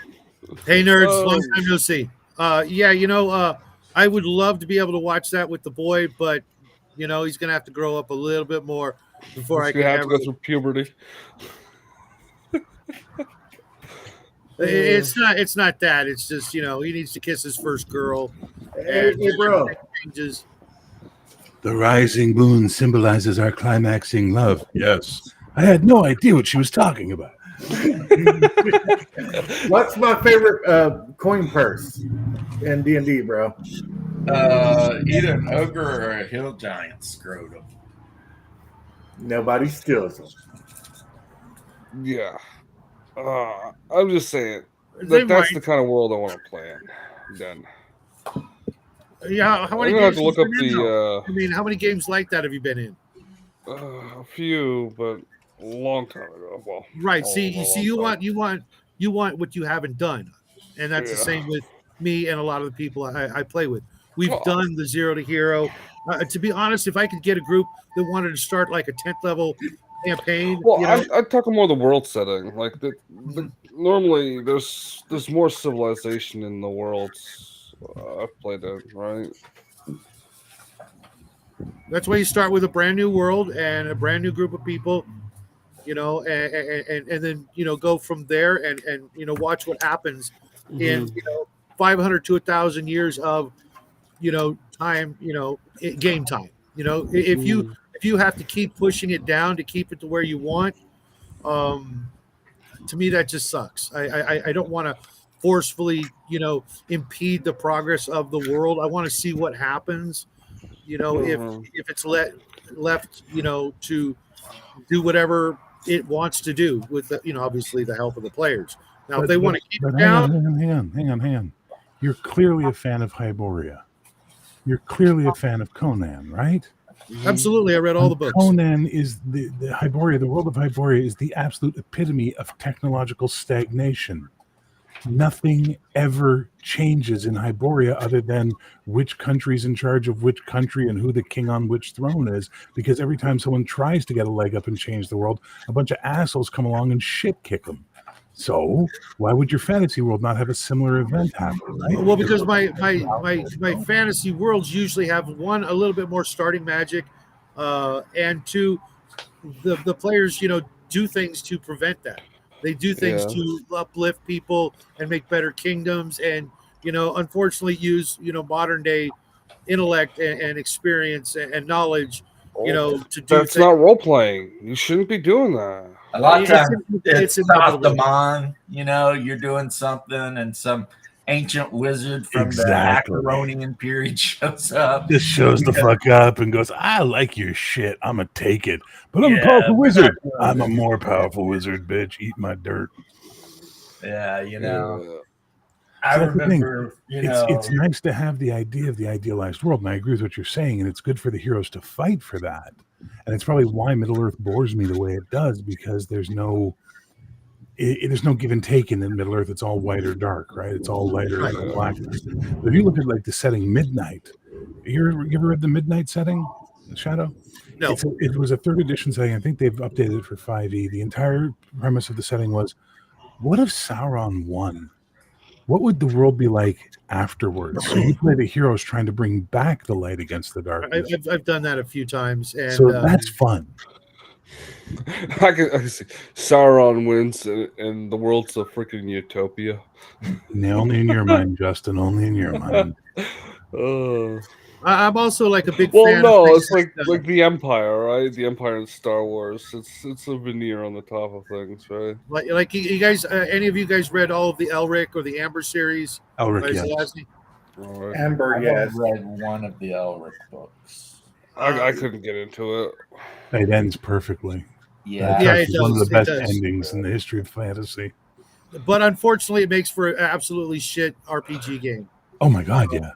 Hey, nerds, long time no see. Yeah, you know, I would love to be able to watch that with the boy, but, you know, he's going to have to grow up a little bit more before I can have to go through puberty. It's not that. It's just, you know, he needs to kiss his first girl. Hey, bro. Changes. The rising moon symbolizes our climaxing love. Yes. I had no idea what she was talking about. What's my favorite coin purse in D&D, bro? Either an ogre or a hill giant scrotum. Nobody steals them. Yeah. I'm just saying They that's might. the kind of world I want to play in. Then Yeah, how many I'm gonna have games to look have up you been in, though? the I mean, how many games like that have you been in? a few, but a long time ago. Well, Right. all See, of a you see, long time. you want what you haven't done, and that's the Yeah. same with me and a lot of the people I play with. We've Well, done the 0 to hero. To be honest, if I could get a group that wanted to start like a 10th level campaign, Well, you know, I'm talking more the world setting. Like normally there's more civilization in the worlds I've played in, right? that's why you start with a brand new world and a brand new group of people, you know, and then go from there and watch what happens in 500 to 1,000 years of time, game time. If you have to keep pushing it down to keep it to where you want, to me that just sucks. I don't want to forcefully impede the progress of the world. I want to see what happens. If it's left to do whatever it wants to do with obviously the help of the players. Now, if they want to keep it down, hang on. You're clearly a fan of Hyboria. You're clearly a fan of Conan, right? Absolutely, I read all the books. Conan is the Hyboria. The world of Hyboria is the absolute epitome of technological stagnation. Nothing ever changes in Hyboria other than which country's in charge of which country and who the king on which throne is, because every time someone tries to get a leg up and change the world, a bunch of assholes come along and shit kick them. So why would your fantasy world not have a similar event happen, right? Well, because my fantasy worlds usually have one, a little bit more starting magic, and two, the players do things to prevent that. They do things to uplift people and make better kingdoms, and unfortunately use modern day intellect and experience and knowledge to do that's things. not role playing. You shouldn't be doing that. A lot of times it's it's off the mind. You're doing something and some ancient wizard from the Acheronian period shows up. Just shows the fuck up and goes, I like your shit. I'm going to take it. But I'm a powerful wizard. I'm a more powerful wizard, bitch. Eat my dirt. Yeah, I remember, it's nice to have the idea of the idealized world, and I agree with what you're saying, and it's good for the heroes to fight for that. And it's probably why Middle-earth bores me the way it does, because there's no give and take in Middle-earth. It's all white or dark, right? It's all lighter or blackness. But if you look at like the setting Midnight, you ever read the Midnight setting, Shadow? No. It was a 3rd edition setting. I think they've updated it for 5e. The entire premise of the setting was, what if Sauron won? What would the world be like afterwards? So you play the heroes trying to bring back the light against the darkness. I've done that a few times, and so that's fun. I can see Sauron wins, and the world's a freaking utopia. Only in your mind, Justin. Only in your mind. I'm also like a big well, fan. No, it's like the Empire, right? The Empire in Star Wars. It's a veneer on the top of things, right? Like you guys, any of you guys read all of the Elric or the Amber series? Elric, yes. Amber, yes. I read one of the Elric books. I couldn't get into it. It ends perfectly. Yeah, it does. One of the best endings in the history of fantasy. But unfortunately, it makes for an absolutely shit RPG game. Oh my god, yeah.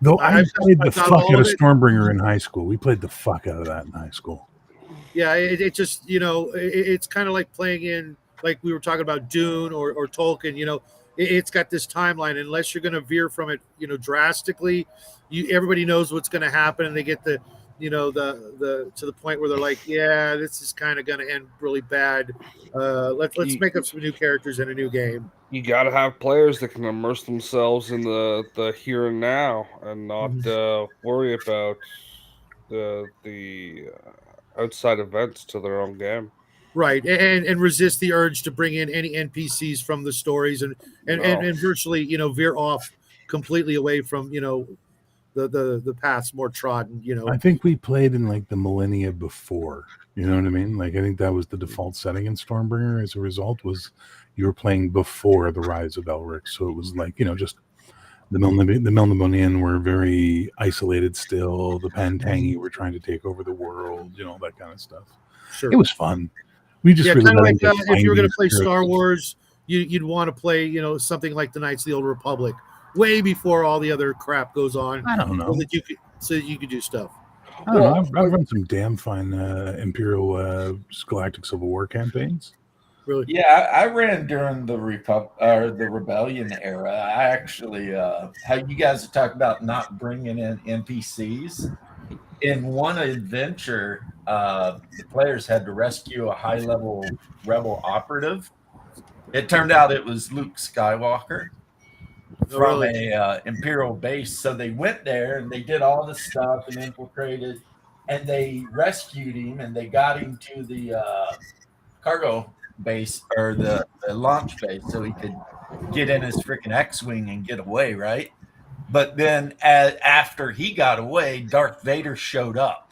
Though I played the fuck out of Stormbringer in high school. We played the fuck out of that in high school. Yeah, it just it's kind of like playing in, like we were talking about Dune or Tolkien. It's got this timeline. Unless you're going to veer from it, drastically, everybody knows what's going to happen, and they get the to the point where they're like, yeah, this is kind of going to end really bad. Let's make up some new characters in a new game. You got to have players that can immerse themselves in the here and now, and not worry about the outside events to their own game. Right, and resist the urge to bring in any NPCs from the stories, and virtually veer off completely away from the paths more trodden. I think we played in like the millennia before. You know what I mean? Like I think that was the default setting in Stormbringer. As a result, was you were playing before the rise of Elric, so it was like just The Melnibonian were very isolated still. The Pantangi were trying to take over the world, that kind of stuff. Sure. It was fun. We just really kind of like let them if you were going to play characters. Star Wars, you'd want to play, something like the Knights of the Old Republic, way before all the other crap goes on. I don't know. So that you could do stuff. I don't know. I've run some damn fine Imperial Galactic Civil War campaigns. Really? Yeah, I ran during the Rebellion era. I actually, how you guys are talking about not bringing in NPCs. In one adventure, the players had to rescue a high-level rebel operative. It turned out it was Luke Skywalker from a Imperial base. So they went there and they did all the stuff and infiltrated, and they rescued him and they got him to the cargo base or the launch base so he could get in his freaking X-Wing and get away, right? But then after he got away, Darth Vader showed up.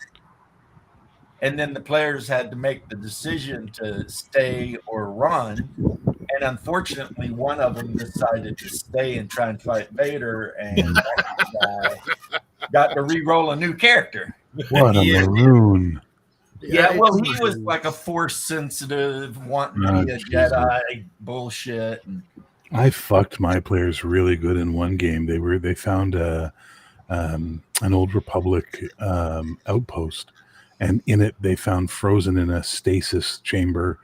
And then the players had to make the decision to stay or run. And unfortunately, one of them decided to stay and try and fight Vader, and got to re-roll a new character. What a maroon. Yeah, well, he was like a force sensitive, wanting to be a Jedi bullshit. I fucked my players really good in one game. They found an old Republic outpost, and in it they found frozen in a stasis chamber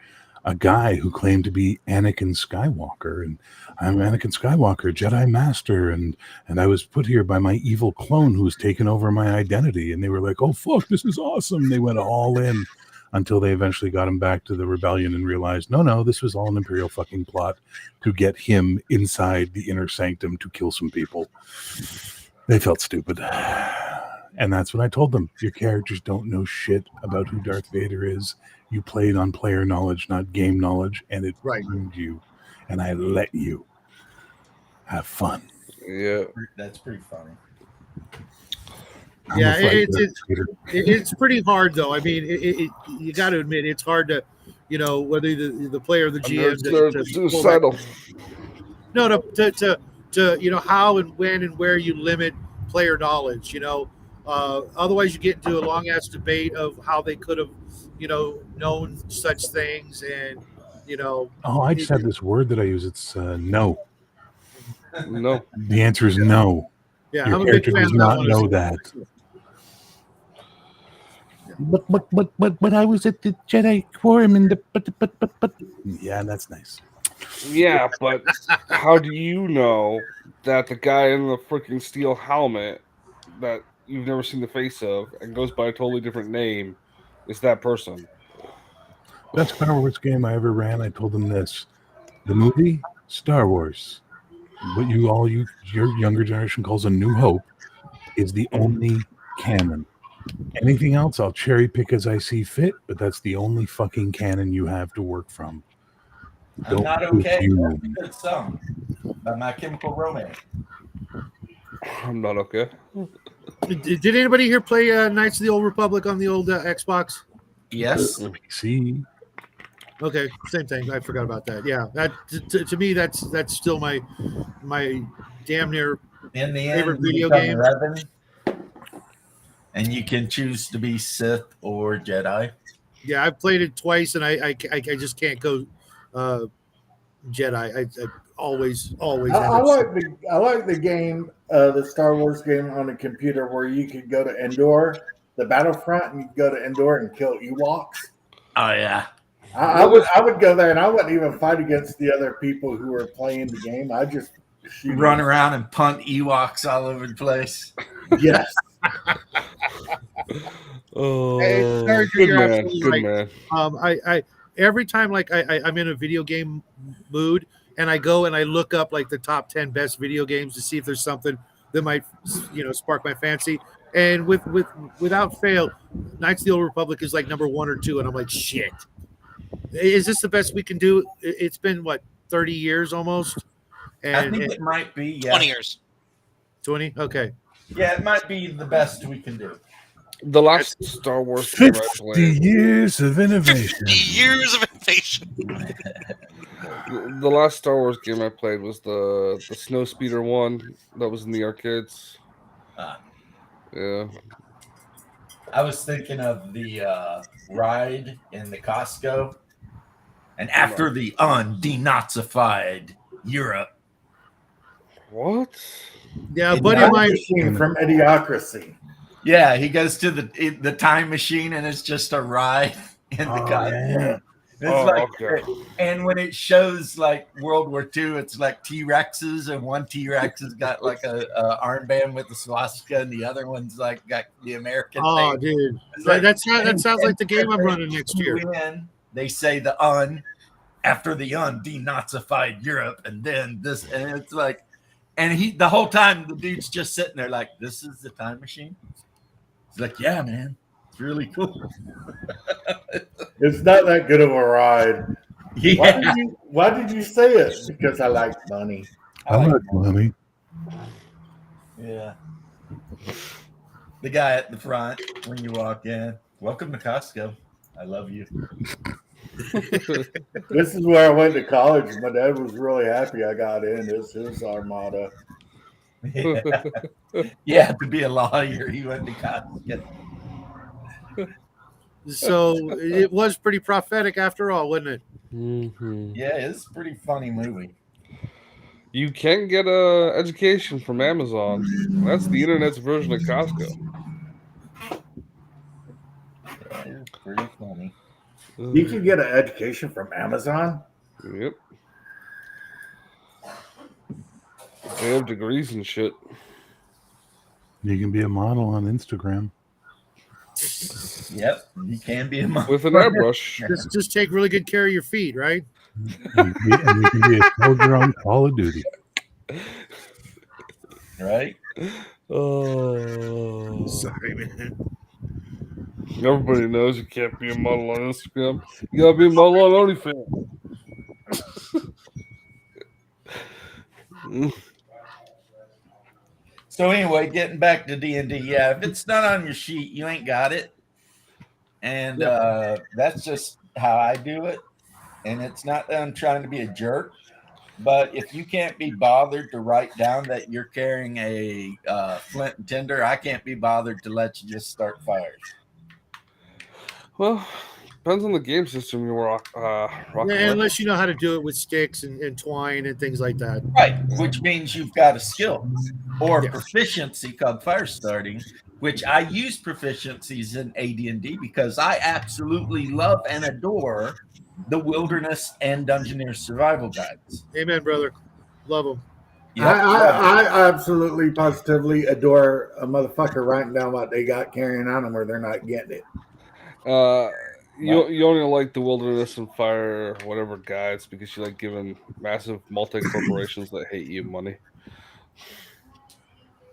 a guy who claimed to be Anakin Skywalker, and I'm Anakin Skywalker, Jedi Master, and I was put here by my evil clone who's taken over my identity. And they were like, "Oh fuck, this is awesome!" They went all in until they eventually got him back to the rebellion and realized, no, this was all an Imperial fucking plot to get him inside the inner sanctum to kill some people. They felt stupid. And that's when I told them, your characters don't know shit about who Darth Vader is. You played on player knowledge, not game knowledge, and it ruined you. And I let you have fun. Yeah, that's pretty funny. Yeah, it's pretty hard though. I mean, you got to admit it's hard to, whether the player or the GM to how and when and where you limit player knowledge. Otherwise you get into a long ass debate of how they could have, known such things, and Oh, I just had this word that I use. It's no. No. The answer is no. Yeah, your character does not know that. But I was at the Jedi Quorum in the but yeah, that's nice. Yeah, but how do you know that the guy in the freaking steel helmet that you've never seen the face of and goes by a totally different name is that person? Best Star Wars game I ever ran. I told them this: the movie Star Wars, what your younger generation calls A New Hope, is the only canon. Anything else, I'll cherry pick as I see fit, but that's the only fucking canon you have to work from. I'm not okay. That's a good song by My Chemical Romance. I'm not okay. Did anybody here play Knights of the Old Republic on the old Xbox? Yes. See. Okay, same thing. I forgot about that. Yeah, that to me that's still my damn near in the favorite end, video game. 11, and you can choose to be Sith or Jedi. Yeah, I've played it twice, and I just can't go Jedi. I always. I like the game, the Star Wars game on the computer where you could go to Endor, the Battlefront, and you go to Endor and kill Ewoks. Oh yeah. I would go there and I wouldn't even fight against the other people who were playing the game. I just run around and punt Ewoks all over the place. Yes. Oh, hey, good man. Good man. I every time I'm in a video game mood and I go and I look up like the top 10 best video games to see if there's something that might spark my fancy. And without fail, Knights of the Old Republic is like number 1 or 2, and I'm like, shit. Is this the best we can do? It's been 30 years almost. And I think it might be 20 years. 20? Okay. Yeah, it might be the best we can do. The last Star Wars 50 years of innovation. 50 years of salvation. The last Star Wars game I played was the Snow Speeder one that was in the arcades. Yeah. I was thinking of the ride in the Costco, and after the denazified Europe. What? Yeah, a buddy of mine machine from Idiocracy. Yeah, he goes to the time machine, and it's just a ride in the Costco. Yeah. It's okay. And when it shows like World War II, it's like T-Rexes, and one T-Rex has got like a armband with the swastika, and the other one's like got the American. Oh, thing. dude, Like, that sounds like the game I'm running next year. They say the after the denazified Europe, and then this, and it's like, and the whole time the dude's just sitting there like, this is the time machine. He's like, yeah, man, it's really cool. It's not that good of a ride. Yeah. Why did you say it? Because I like money. I like money. Yeah. The guy at the front when you walk in, welcome to Costco. I love you. This is where I went to college. My dad was really happy I got in. It's his armada. Yeah. Yeah, to be a lawyer, he went to Costco. So it was pretty prophetic after all, wasn't it? Mm-hmm. Yeah, it's a pretty funny movie. You can get a education from Amazon. That's the internet's version of Costco. Yeah, it's pretty funny. You can get an education from Amazon? Yep. They have degrees and shit. You can be a model on Instagram. Yep, you can be a model. With an airbrush. Just take really good care of your feet, right? And you can be a soldier on Call of Duty. Right? Oh. Sorry, man. Everybody knows you can't be a model on Instagram. You gotta be a model on OnlyFans. So anyway, getting back to D&D, yeah, if it's not on your sheet, you ain't got it. And that's just how I do it. And it's not that I'm trying to be a jerk, but if you can't be bothered to write down that you're carrying a flint and tinder, I can't be bothered to let you just start fires. Well, depends on the game system you rock. Yeah, unless you know how to do it with sticks and twine and things like that. Right, which means you've got a skill or proficiency called fire starting, which I use proficiencies in AD&D because I absolutely love and adore the Wilderness and Dungeoneer survival guides. Amen, brother. Love them. Yep. I absolutely positively adore a motherfucker writing down what they got carrying on them or they're not getting it. You only like the Wilderness and Fire whatever guides because you like giving massive multi-corporations that hate you money.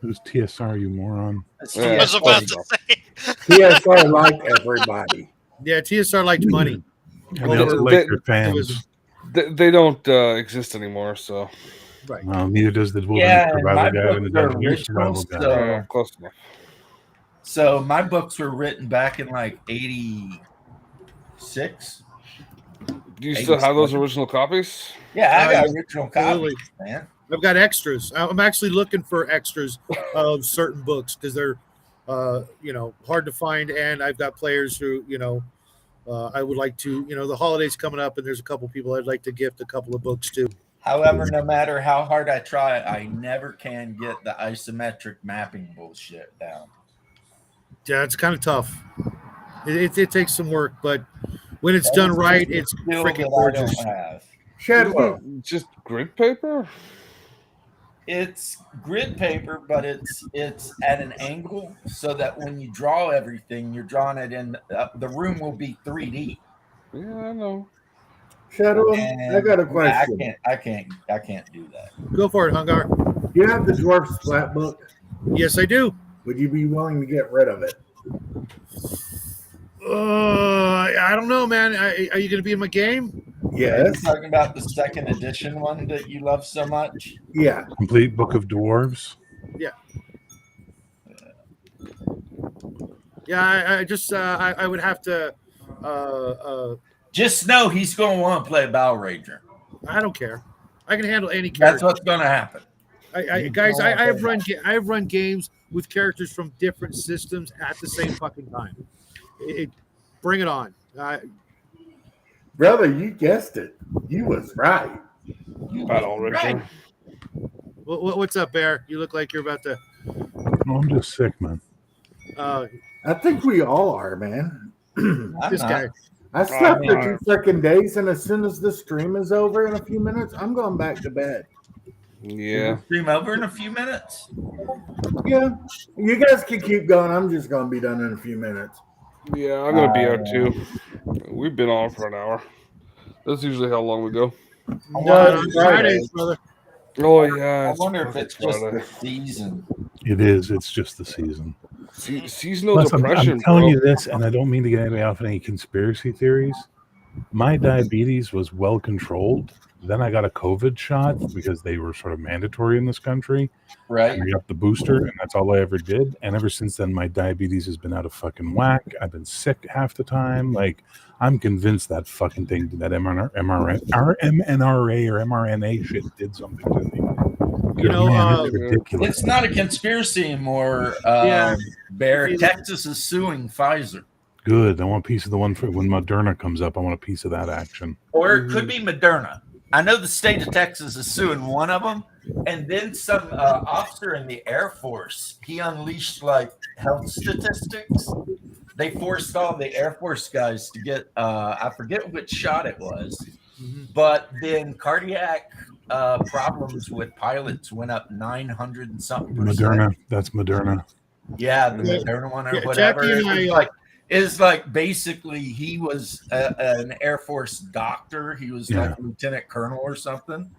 Who's TSR, you moron? I was about to say. TSR like everybody. Yeah, TSR liked money. And they also like their fans. They don't exist anymore, so. Right. Well, neither does the Wilderness Survival Guide and the Dungeoneer Survival Guide. Close enough. So my books were written back in like 86. Do you still have those original copies? Yeah, I got original copies, man. I've got extras. I'm actually looking for extras of certain books because they're, hard to find. And I've got players who, I would like to, the holidays coming up, and there's a couple people I'd like to gift a couple of books to. However, no matter how hard I try, I never can get the isometric mapping bullshit down. Yeah, it's kind of tough. It takes some work, but when it's done right, it's freaking gorgeous. Shadwell. Just grid paper? It's grid paper, but it's at an angle so that when you draw everything, you're drawing it in. The room will be 3D. Yeah, I know. Shadow, I got a question. I can't do that. Go for it, Hungar. You have the Dwarf Splat book? Yes, I do. Would you be willing to get rid of it? I don't know, man. Are you going to be in my game? Yes. You're talking about the second edition one that you love so much? Yeah. Complete Book of Dwarves. Yeah. Yeah, I just I would have to Just know he's going to want to play Bow Ranger. I don't care. I can handle any That's character. what's going to happen. Guys, I have run games with characters from different systems at the same fucking time. Bring it on. Brother, you guessed it. You was right. Battle Ranger. Right. What's up, Bear? You look like you're about to. No, I'm just sick, man. I think we all are, man. This guy. I slept for 2 freaking days, and as soon as the stream is over in a few minutes, I'm going back to bed. Yeah. Stream over in a few minutes. Yeah, you guys can keep going. I'm just going to be done in a few minutes. Yeah, I'm gonna be out too. We've been on for an hour. That's usually how long we go. No, Fridays, brother. Oh yeah. I wonder if it's just the season. It is. It's just the season. Seasonal Plus, depression. I'm telling bro. you this, and I don't mean to get anybody off any conspiracy theories. My diabetes was well controlled. Then I got a COVID shot because they were sort of mandatory in this country. Right. And I got the booster, and that's all I ever did. And ever since then, my diabetes has been out of fucking whack. I've been sick half the time. Like, I'm convinced that fucking thing, that MNRA or mRNA shit did something to me. You know, Man, it's ridiculous. It's not a conspiracy anymore. Bear, Texas is suing Pfizer. Good. I want a piece of the one for when Moderna comes up. I want a piece of that action. Or it could be Moderna. I know the state of Texas is suing one of them, and then some officer in the Air Force, he unleashed like health statistics. They forced all the Air Force guys to get, I forget which shot it was, but then cardiac problems with pilots went up 900 and something %. Moderna. That's Moderna. Yeah, the Moderna one or Yeah, whatever. Jackie and I, Is like basically he was an Air Force doctor. He was like a lieutenant colonel or something,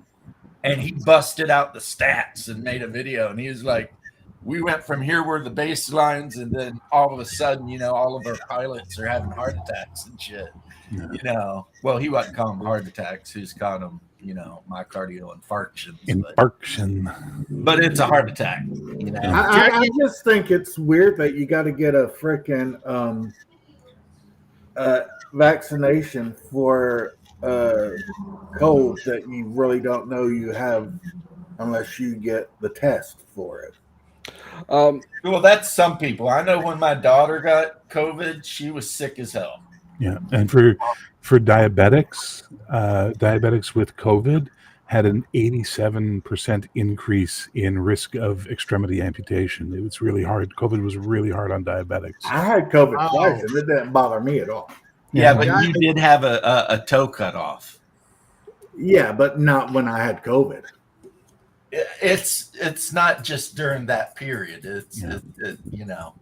and he busted out the stats and made a video. And he was like, "We went from here were the baselines, and then all of a sudden, you know, all of our pilots are having heart attacks and shit." Yeah. You know, well, he wasn't calling them heart attacks. He was calling them, you know, myocardial infarctions. But it's a heart attack. You know? I just think it's weird that you got to get a freaking vaccination for cold that you really don't know you have unless you get the test for it. Well, that's some people. I know when my daughter got COVID, she was sick as hell. Yeah, and for diabetics, diabetics with COVID had an 87% increase in risk of extremity amputation. It was really hard. COVID was really hard on diabetics. I had COVID twice, and it didn't bother me at all. Yeah, but you did have a toe cut off. Yeah, but not when I had COVID. It's not just during that period. It's you know.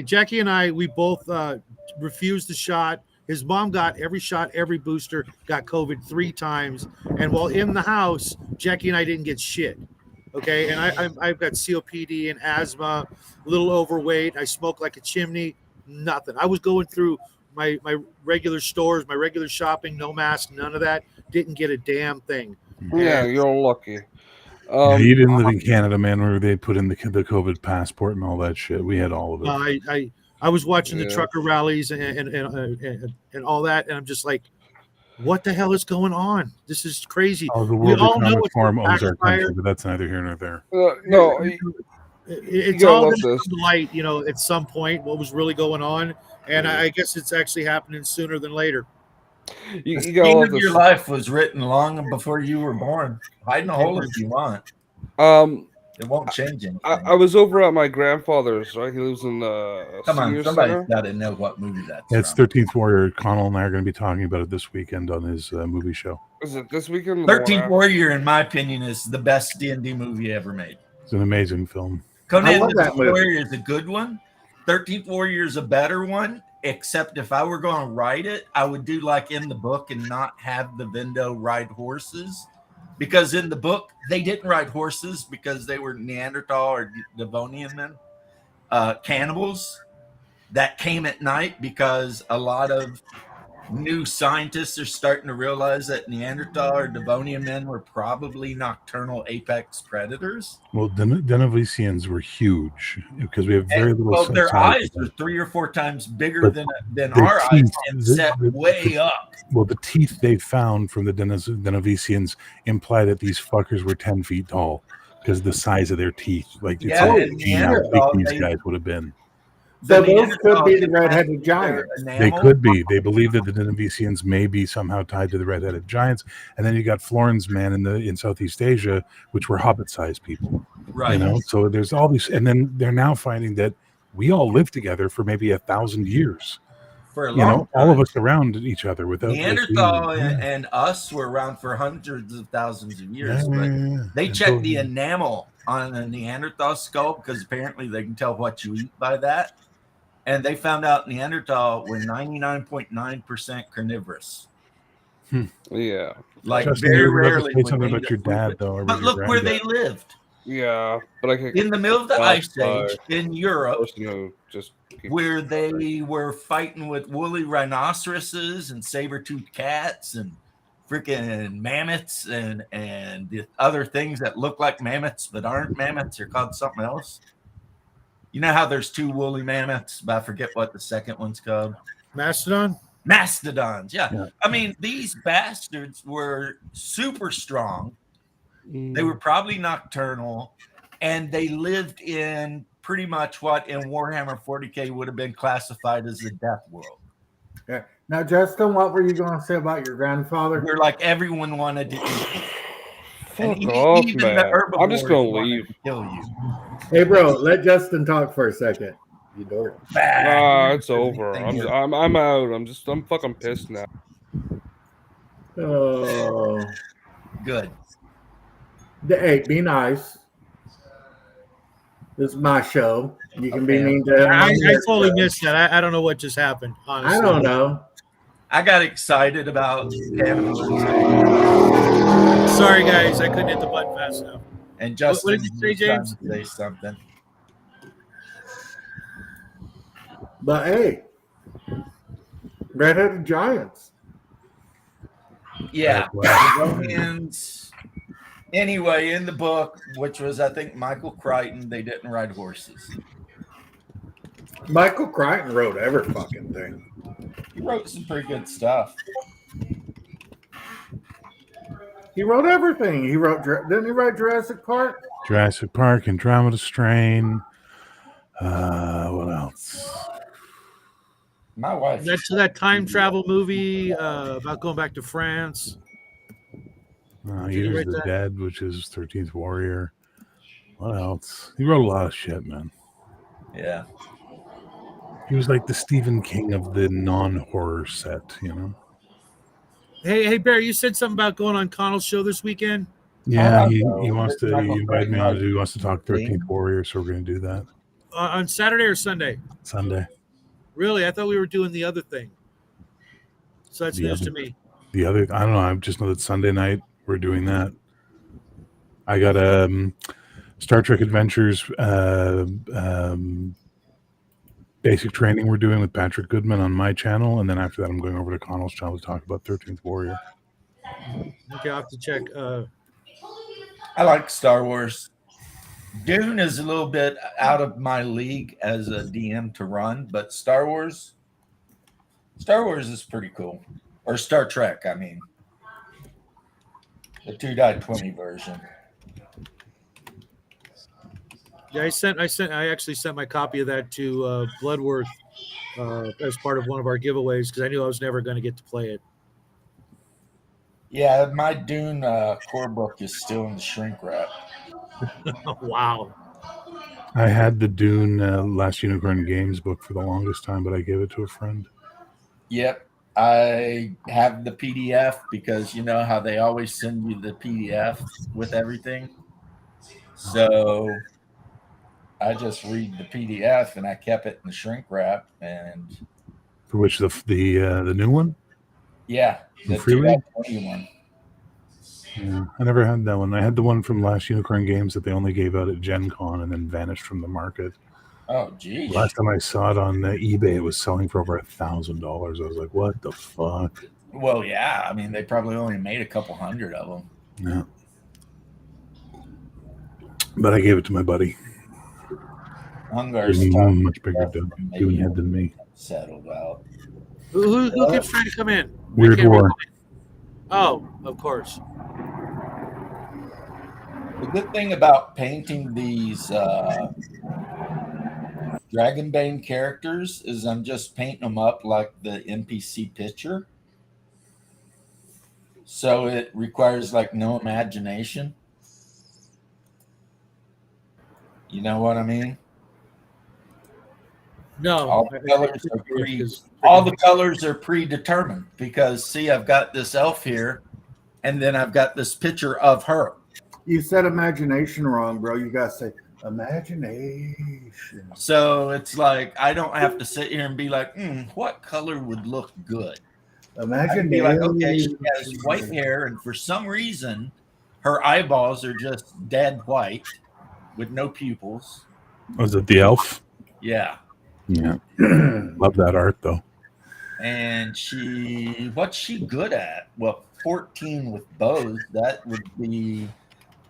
Jackie and I, we both refused the shot. His mom got every shot, every booster, got COVID 3 times. And while in the house, Jackie and I didn't get shit. Okay. And I've got COPD and asthma, a little overweight. I smoke like a chimney, nothing. I was going through my regular stores, my regular shopping, no mask, none of that. Didn't get a damn thing. Yeah, you're lucky. You didn't live in Canada, man, where they put in the COVID passport and all that shit. We had all of it. I was watching the trucker rallies and all that, and I'm just like, what the hell is going on? This is crazy. Oh, the World Economic Forum owns our country, but that's neither here nor there. No, it's all going to come to light, you know, at some point what was really going on, and I guess it's actually happening sooner than later. The scheme of your life was written long before you were born. Hide in a hole if you want. It won't change anything. I was over at my grandfather's, right? He lives in Come on, somebody's got to know what movie that's It's 13th Warrior. Connell and I are going to be talking about it this weekend on his movie show. Is it this weekend? 13th Warrior, in my opinion, is the best D&D movie ever made. It's an amazing film. Conan the Warrior is a good one. 13th Warrior is a better one, except if I were going to write it, I would do like in the book and not have the Vendo ride horses. Because in the book, they didn't ride horses because they were Neanderthal or Devonian men, cannibals that came at night because a lot of new scientists are starting to realize that Neanderthal or Devonian men were probably nocturnal apex predators. Well, Denisovans were huge because we have very little. Well, their eyes are 3 or 4 times bigger than our eyes and set way up. Well, the teeth they found from the Denisovans imply that these fuckers were 10 feet tall because of the size of their teeth. Like, it's how big these guys would have been. So those could be the red-headed giants. They could be. They believe that the Denisovans may be somehow tied to the red-headed giants. And then you got Florin's man in Southeast Asia, which were hobbit-sized people. Right. You know, so there's all these, and then they're now finding that we all lived together for maybe 1,000 years. For a long time. All of us around each other without Neanderthal and us were around for hundreds of thousands of years. They checked the enamel on a Neanderthal skull because apparently they can tell what you eat by that. And they found out Neanderthal were 99.9% carnivorous. Yeah. Like Justin, very you were about to rarely. say something about your dad, though. Or But look where they lived. Yeah, but in the middle of the Ice Age in Europe, where they were fighting with woolly rhinoceroses and saber-toothed cats and freaking mammoths and the other things that look like mammoths but aren't mammoths. They're called something else. You know how there's 2 woolly mammoths, but I forget what the second one's called. Mastodons, yeah. I mean, these bastards were super strong. They were probably nocturnal, and they lived in pretty much what in Warhammer 40K would have been classified as the death world. Yeah. Now, Justin, what were you going to say about your grandfather? We're like everyone wanted to eat. Fuck off, man. I'm just going to leave. Kill you. Hey, bro, let Justin talk for a second. You dork. It's over. I'm out. I'm fucking pissed now. Oh. Good. Hey, be nice. This is my show. You can be mean to him. I totally missed that. I don't know what just happened. Honestly. I don't know. I got excited about cannibalism. Sorry, guys. I couldn't hit the button fast enough. And Justin, what did you say, James? Say something. But hey, red-headed giants. Yeah. Romans. Anyway, in the book, which was, I think, Michael Crichton, they didn't ride horses. Michael Crichton wrote every fucking thing. He wrote some pretty good stuff. He wrote everything. Didn't he write Jurassic Park? Jurassic Park, Andromeda Strain. What else? My wife. That's that time travel movie about going back to France. Eaters of the Dead, which is 13th Warrior. What else? He wrote a lot of shit, man. Yeah. He was like the Stephen King of the non-horror set, you know? Hey, Barry, you said something about going on Connell's show this weekend? Yeah, he wants to. He invited me on to do. He wants to talk 13th Warrior, so we're going to do that. On Saturday or Sunday? Sunday. Really? I thought we were doing the other thing. So that's news to me. The other, I don't know. I just know that Sunday night we're doing that. I got Star Trek Adventures basic training we're doing with Patrick Goodman on my channel, and then after that I'm going over to Connell's channel to talk about 13th Warrior. Okay, I'll have to check. I like Star Wars. Dune is a little bit out of my league as a DM to run, but Star Wars is pretty cool. Or Star Trek, I mean. The 2.20 version. Yeah, I actually sent my copy of that to Bloodworth as part of one of our giveaways because I knew I was never going to get to play it. Yeah, my Dune core book is still in the shrink wrap. Wow. I had the Dune Last Unicorn Games book for the longest time, but I gave it to a friend. Yep. I have the PDF because you know how they always send you the PDF with everything. So I just read the PDF and I kept it in the shrink wrap. And for which the new one? Yeah, the freeway one. Yeah, I never had that one. I had the one from Last Unicorn Games that they only gave out at Gen Con and then vanished from the market. Oh, geez. Last time I saw it on eBay, it was selling for over $1,000. I was like, what the fuck? Well, yeah. I mean, they probably only made a couple hundred of them. Yeah. But I gave it to my buddy. Hungar's much bigger doing head than me. Settled out. Who keeps trying to come in? Weird War. Oh, of course. The good thing about painting these Dragonbane characters is I'm just painting them up like the NPC picture. So it requires like no imagination. You know what I mean? No. All the colors are predetermined because see, I've got this elf here, and then I've got this picture of her. You said imagination wrong, bro. You gotta say imagination. So it's like I don't have to sit here and be like, what color would look good? Imagine be like, okay, she has white hair, and for some reason, her eyeballs are just dead white with no pupils. Was it the elf? Yeah. Yeah. Love that art though. And what's she good at? Well, 14 with bows. That would be,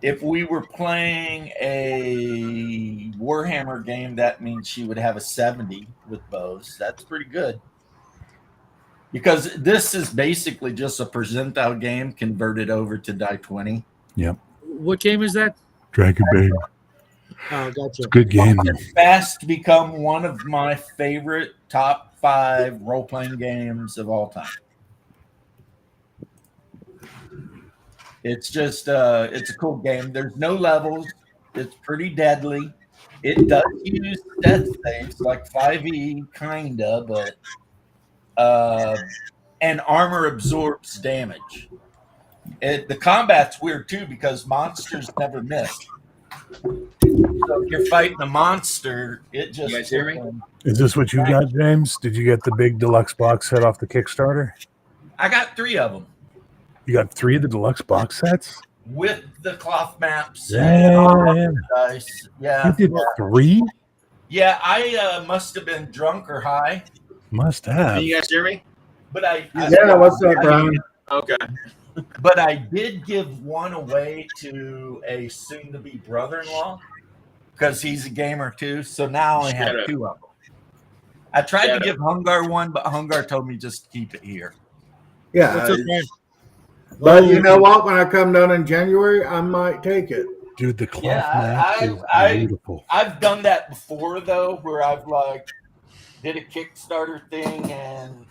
if we were playing a Warhammer game, that means she would have a 70 with bows. That's pretty good. Because this is basically just a percentile game converted over to die 20. Yep. What game is that? Dragonbane. Oh, gotcha. It's a good game. It's fast to become one of my favorite top 5 role-playing games of all time. It's just, it's a cool game. There's no levels. It's pretty deadly. It does use death saves like 5e, kinda, but and armor absorbs damage. The combat's weird too because monsters never miss. So if you're fighting a monster, it just. You guys hear me? Is this what you got, James? Did you get the big deluxe box set off the Kickstarter? I got 3 of them You got 3 of the deluxe box sets? with the cloth maps. Yeah. Dice. Yeah. You did 3? Yeah, I must have been drunk or high. Must have. Can you guys hear me? But Yeah, what's up, Brian? Okay. But I did give one away to a soon-to-be brother-in-law because he's a gamer too. So now I have 2 of them. I tried to give Hungar one, but Hungar told me just to keep it here. Yeah. But you know what? When I come down in January, I might take it. Dude, the cloth map is beautiful. I've done that before though, where I've like did a Kickstarter thing and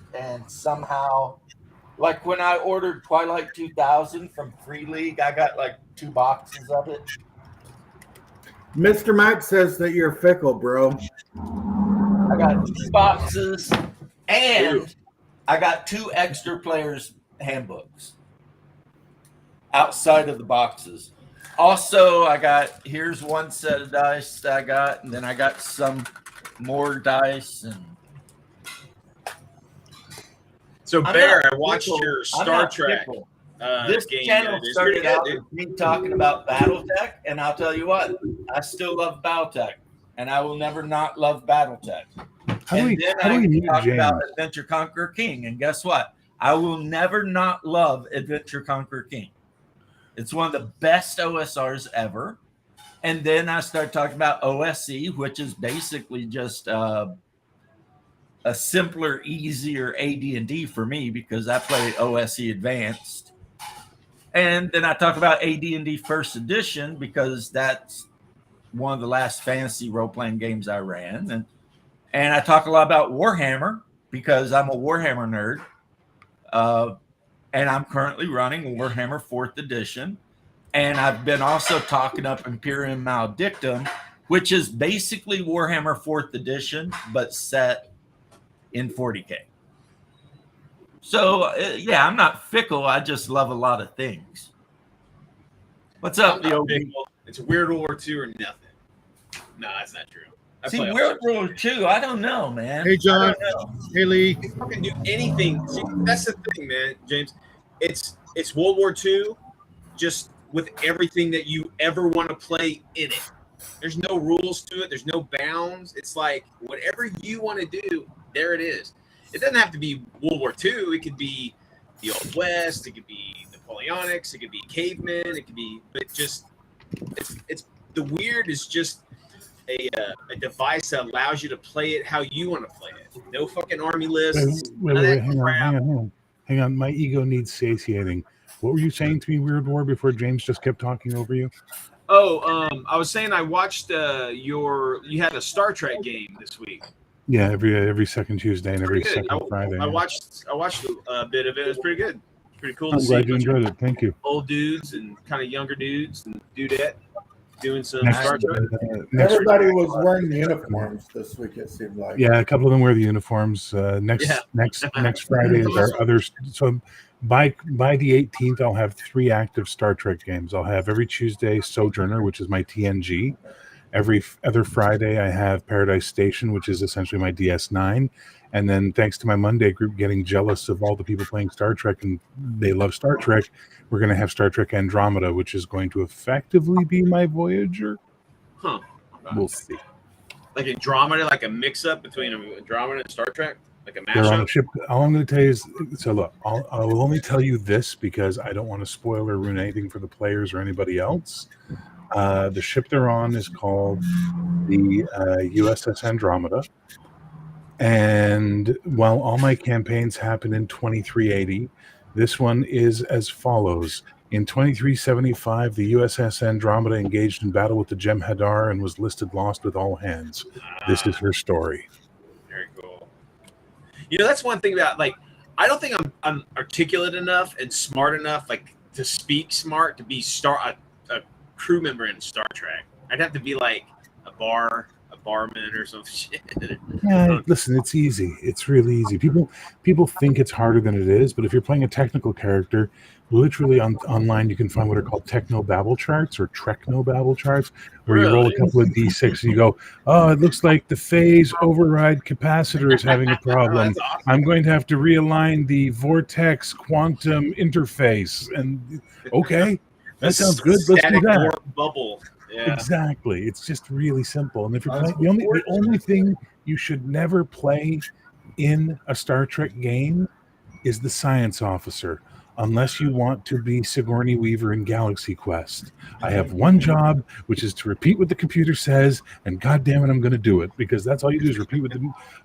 somehow, like when I ordered Twilight 2000 from Free League, I got like 2 boxes of it. Mr. Max says that you're fickle, bro. I got 2 boxes and I got 2 extra players handbooks outside of the boxes. Also, here's 1 set of dice that I got, and then I got some more dice. And so, Bear, I watched your Star Trek. This game. channel started out with me talking about BattleTech, and I'll tell you what, I still love BattleTech, and I will never not love BattleTech. How do we talk about Adventure Conqueror King, and guess what? I will never not love Adventure Conqueror King. It's one of the best OSRs ever. And then I started talking about OSE, which is basically just a simpler, easier AD&D for me because I play OSE Advanced. And then I talk about AD&D First Edition because that's one of the last fantasy role-playing games I ran. And I talk a lot about Warhammer because I'm a Warhammer nerd. And I'm currently running Warhammer 4th Edition. And I've been also talking up Imperium Maledictum, which is basically Warhammer 4th Edition, but set in 40K. So, yeah, I'm not fickle. I just love a lot of things. What's up, the OB? It's Weird War 2 or nothing. No, that's not true. See, Weird War 2, I don't know, man. Hey, John. Hey, Lee. You fucking do anything. See, that's the thing, man, James. It's World War II, just with everything that you ever want to play in it. There's no rules to it. There's no bounds. It's like whatever you want to do, there it is. It doesn't have to be World War II. It could be the Old West. It could be Napoleonics. It could be cavemen. It could be, but just it's the weird is just a device that allows you to play it how you want to play it. No fucking army lists. Wait, hang on. My ego needs satiating. What were you saying to me, Weird War, before James just kept talking over you? Oh, I was saying I watched you had a Star Trek game this week. Yeah, every second Tuesday and every second Friday. I watched a bit of it. It was pretty good. It's pretty cool I'm to glad see you enjoyed it. Thank you. old dudes and kind of younger dudes and dudette doing some Next, Star Trek. Everybody was wearing uniforms this week. It seemed like. Yeah, a couple of them wear the uniforms. Next Friday is our other. So by the 18th, I'll have 3 active Star Trek games. I'll have every Tuesday Sojourner, which is my TNG. Every other Friday, I have Paradise Station, which is essentially my DS9. And then thanks to my Monday group getting jealous of all the people playing Star Trek and they love Star Trek, we're going to have Star Trek Andromeda, which is going to effectively be my Voyager. Huh. We'll see. Like Andromeda, like a mix-up between Andromeda and Star Trek? Like a They're on a mashup? ship. All I'm going to tell you is, so look, I will only tell you this because I don't want to spoil or ruin anything for the players or anybody else. The ship they're on is called the USS Andromeda. And while all my campaigns happen in 2380, this one is as follows. In 2375, the USS Andromeda engaged in battle with the Jem'Hadar and was listed lost with all hands. This is her story. Very cool. You know, that's one thing about, like, I don't think I'm articulate enough and smart enough, like, to speak smart, to be a crew member in Star Trek. I'd have to be like a barman or some shit. Yeah, listen, it's easy. It's really easy. People think it's harder than it is, but if you're playing a technical character, literally online you can find what are called techno-babble charts or trekno-babble charts, where you roll a couple of D6 and you go, oh, it looks like the phase override capacitor is having a problem. Awesome. I'm going to have to realign the vortex quantum interface. And okay, that sounds good. Let's do that. Warp bubble. Yeah. Exactly. It's just really simple. And if you're playing, the only thing you should never play in a Star Trek game is the science officer, unless you want to be Sigourney Weaver in Galaxy Quest. I have one job, which is to repeat what the computer says, and God damn it, I'm going to do it, because that's all you do is repeat what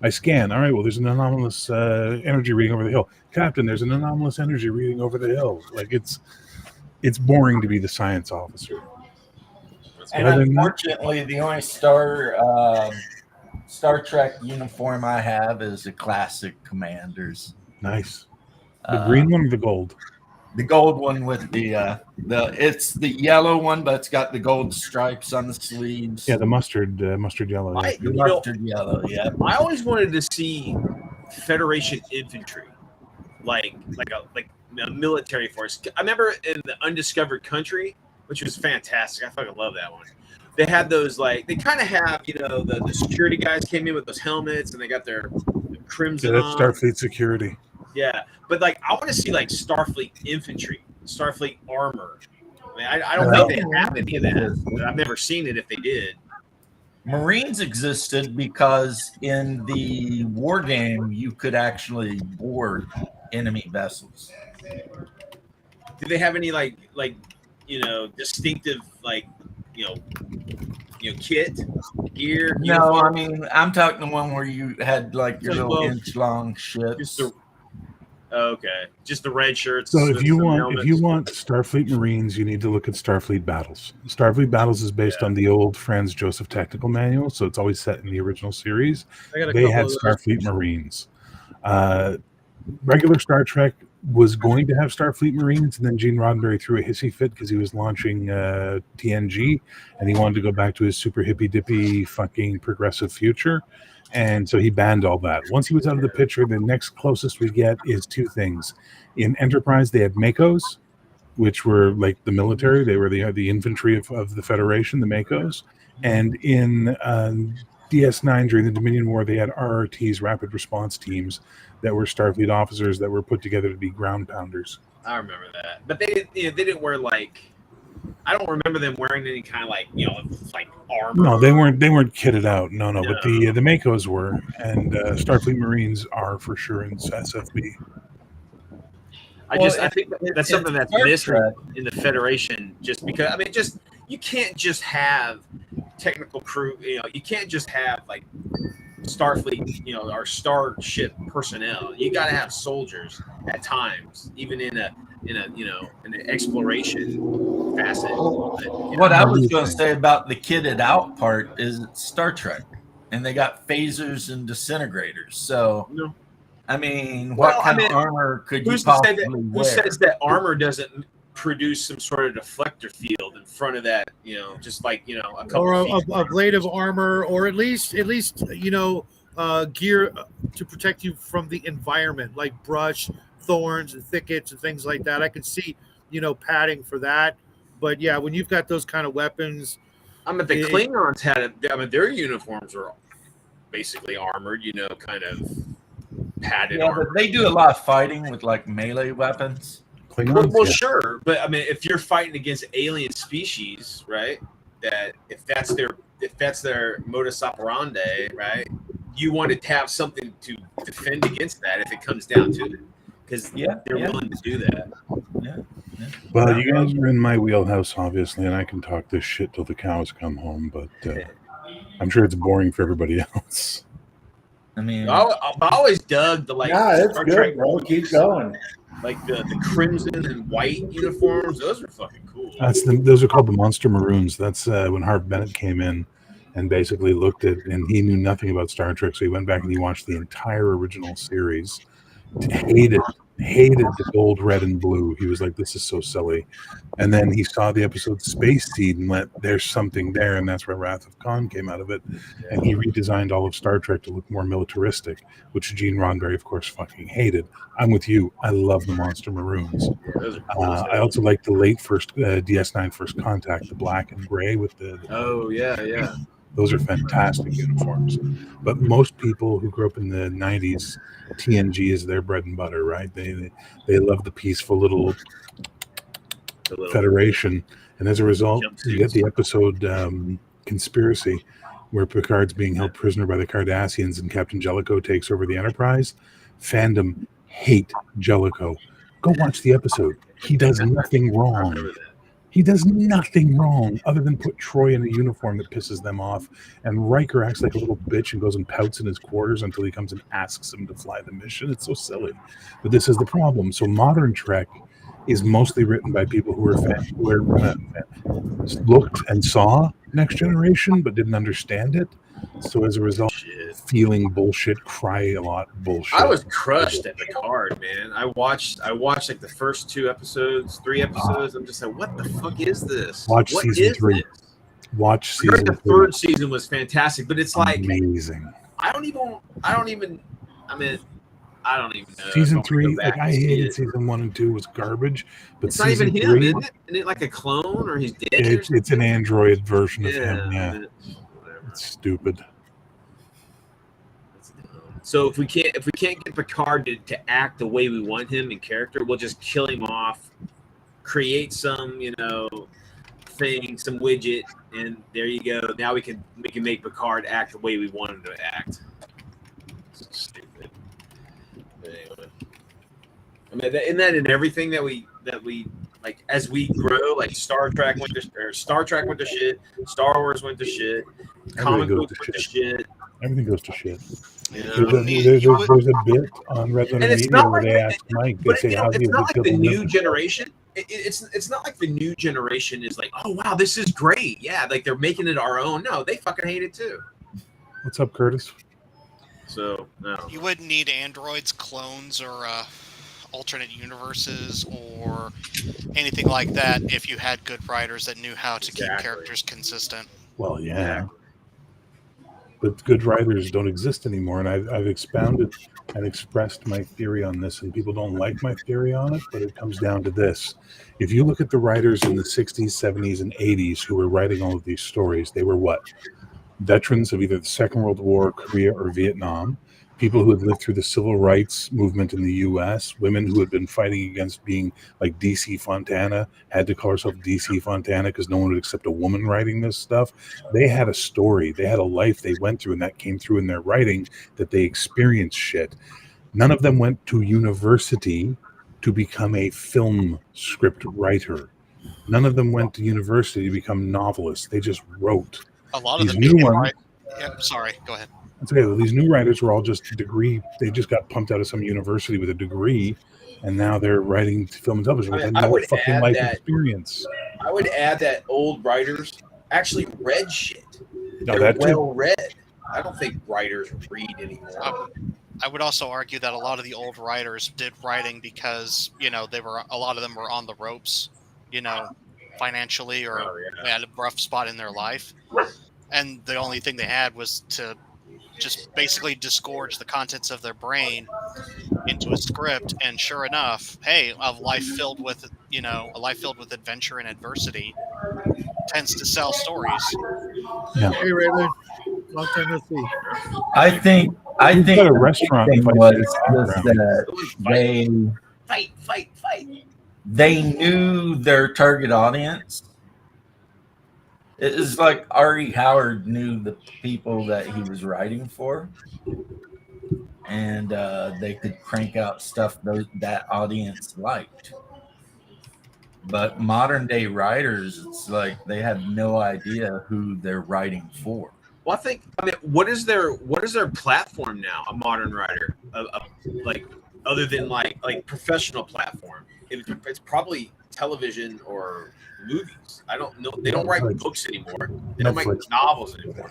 I scan. All right, well, there's an anomalous energy reading over the hill. Captain, there's an anomalous energy reading over the hill. Like, it's boring to be the science officer. And unfortunately, the only Star Trek uniform I have is a classic Commander's. Nice. The green one or the gold? The gold one with it's the yellow one, but it's got the gold stripes on the sleeves. Yeah, the mustard yellow. Yeah. The mustard yellow. Yeah. I always wanted to see Federation infantry, like a military force. I remember in the Undiscovered Country, which was fantastic. I fucking love that one. They had those, like, they kind of have, you know, the security guys came in with those helmets and they got their crimson. Yeah, that's Starfleet security. Yeah, but like I want to see like Starfleet infantry, Starfleet armor. I mean, I don't think they have any of that. I've never seen it if they did. Marines existed because in the war game you could actually board enemy vessels. Do they have any like you know, distinctive like you know kit, gear? No, uniform? I mean I'm talking the one where you had like your little inch-long ships. Okay, just the red shirts. So if you want Starfleet Marines, you need to look at Starfleet Battles. Starfleet Battles is based on the old Franz Joseph Technical Manual, so it's always set in the original series. They had Starfleet Marines. Regular Star Trek was going to have Starfleet Marines, and then Gene Roddenberry threw a hissy fit because he was launching TNG, and he wanted to go back to his super hippy-dippy fucking progressive future. And so he banned all that. Once he was out of the picture, the next closest we get is 2 things. In Enterprise, they had Makos, which were like the military. They were the infantry of the Federation, the Makos. And in DS9 during the Dominion War, they had RRTs, rapid response teams, that were Starfleet officers that were put together to be ground pounders. I remember that, but they didn't wear like I don't remember them wearing any kind of like like armor. No, they weren't kitted out. No. But the Makos were, and Starfleet Marines are for sure in SFB. I think that's something that's missing in the Federation. Just because you can't just have technical crew. You can't just have like Starfleet, our starship personnel. You got to have soldiers at times, even in an exploration facet. What I was going to say about the kitted out part is it's Star Trek, and they got phasers and disintegrators. So, I mean, what kind of armor could you possibly wear? Who says that armor doesn't produce some sort of deflector field in front of that? Just like a couple or of a blade of armor, or at least gear to protect you from the environment, like brush, thorns, and thickets and things like that. I could see padding for that. But yeah, when you've got those kind of weapons, the Klingons had their uniforms were basically armored, kind of padded. Yeah, but they do a lot of fighting with like melee weapons. Well, sure, but if you're fighting against alien species, right? That if that's their modus operandi, right? You want to have something to defend against that if it comes down to it, because they're willing to do that. Yeah. Well, you guys are in my wheelhouse, obviously, and I can talk this shit till the cows come home, but I'm sure it's boring for everybody else. I mean, I always dug the it's Star good, Trek bro. Keep going. Like the crimson and white uniforms. Those are fucking cool. Those are called the Monster Maroons. That's when Harv Bennett came in and basically looked at, and he knew nothing about Star Trek, so he went back and he watched the entire original series. Hated the gold, red, and blue. He was like, this is so silly. And then he saw the episode Space Seed and went, there's something there, and that's where Wrath of Khan came out of it. And he redesigned all of Star Trek to look more militaristic, which Gene Roddenberry, of course, fucking hated. I'm with you. I love the Monster Maroons. I also like the late first DS9 First Contact, the black and gray with the Those are fantastic uniforms. But most people who grew up in the 90s, TNG is their bread and butter, right? They love the peaceful little Federation. And as a result, you get the episode Conspiracy, where Picard's being held prisoner by the Cardassians and Captain Jellicoe takes over the Enterprise. Fandom hate Jellicoe. Go watch the episode. He does nothing wrong. He does nothing wrong other than put Troy in a uniform that pisses them off. And Riker acts like a little bitch and goes and pouts in his quarters until he comes and asks him to fly the mission. It's so silly. But this is the problem. So modern Trek is mostly written by people who looked and saw Next Generation but didn't understand it. So as a result, feeling bullshit, cry a lot, bullshit. I was crushed at Picard, man. I watched like the first 3 episodes. I'm just like, what the fuck is this? Watch season 3. Watch season 3. The third season was fantastic, but it's like amazing. I don't even know. Season 3, like I hated season 1 and 2 was garbage, but it's not even him, 3, isn't it? Isn't it like a clone or he's dead? It's an android version of him. Yeah, it's stupid. So if we can't get Picard to act the way we want him in character, we'll just kill him off, create some thing, some widget, and there you go. Now we can make Picard act the way we want him to act. It's stupid. But anyway, I mean, isn't that in everything that we like as we grow? Like Star Trek went to shit, Star Wars went to shit, comic books went to shit. Everything goes to shit. Yeah. There's a bit on Red Letter Media where they ask Mike, they say, how do you it's not like the new generation. It's not like the new generation is like, oh wow, this is great. Yeah, like they're making it our own. No, they fucking hate it too. What's up, Curtis? So no. You wouldn't need androids, clones, or alternate universes or anything like that if you had good writers that knew how to keep characters consistent. Well, yeah. But good writers don't exist anymore, and I've expounded and expressed my theory on this, and people don't like my theory on it, but it comes down to this. If you look at the writers in the 60s, 70s, and 80s who were writing all of these stories, they were what? Veterans of either the Second World War, Korea, or Vietnam. people who had lived through the civil rights movement in the U.S., women who had been fighting against being like DC Fontana, had to call herself DC Fontana because no one would accept a woman writing this stuff. They had a story, they had a life they went through, and that came through in their writing, that they experienced shit. None of them went to university to become a film script writer. None of them went to university to become novelists. They just wrote. A lot of These them new became ones. Sorry, go ahead. That's okay. Well, these new writers were all just degree. They just got pumped out of some university with a degree, and now they're writing film and television with I no would fucking add life that- experience. I would add that old writers actually read shit. No, They're that too. well read. I don't think writers read anymore. I would also argue that a lot of the old writers did writing because, you know, a lot of them were on the ropes, you know, financially, or they had a rough spot in their life. And the only thing they had was to just basically disgorge the contents of their brain into a script. And sure enough, hey, a life filled with adventure and adversity tends to sell stories. Yeah. Hey, Raymond. Long time no see. I think We've got a the restaurant thing fight was in the just background. that Fight. they knew their target audience. It is like R.E. Howard knew the people that he was writing for, and they could crank out stuff that audience liked. But modern day writers, it's like they have no idea who they're writing for. Well, I mean, what is their platform now? A modern writer, like other than like professional platform, it's probably television or movies. I don't know. They don't write books anymore. They don't write novels anymore.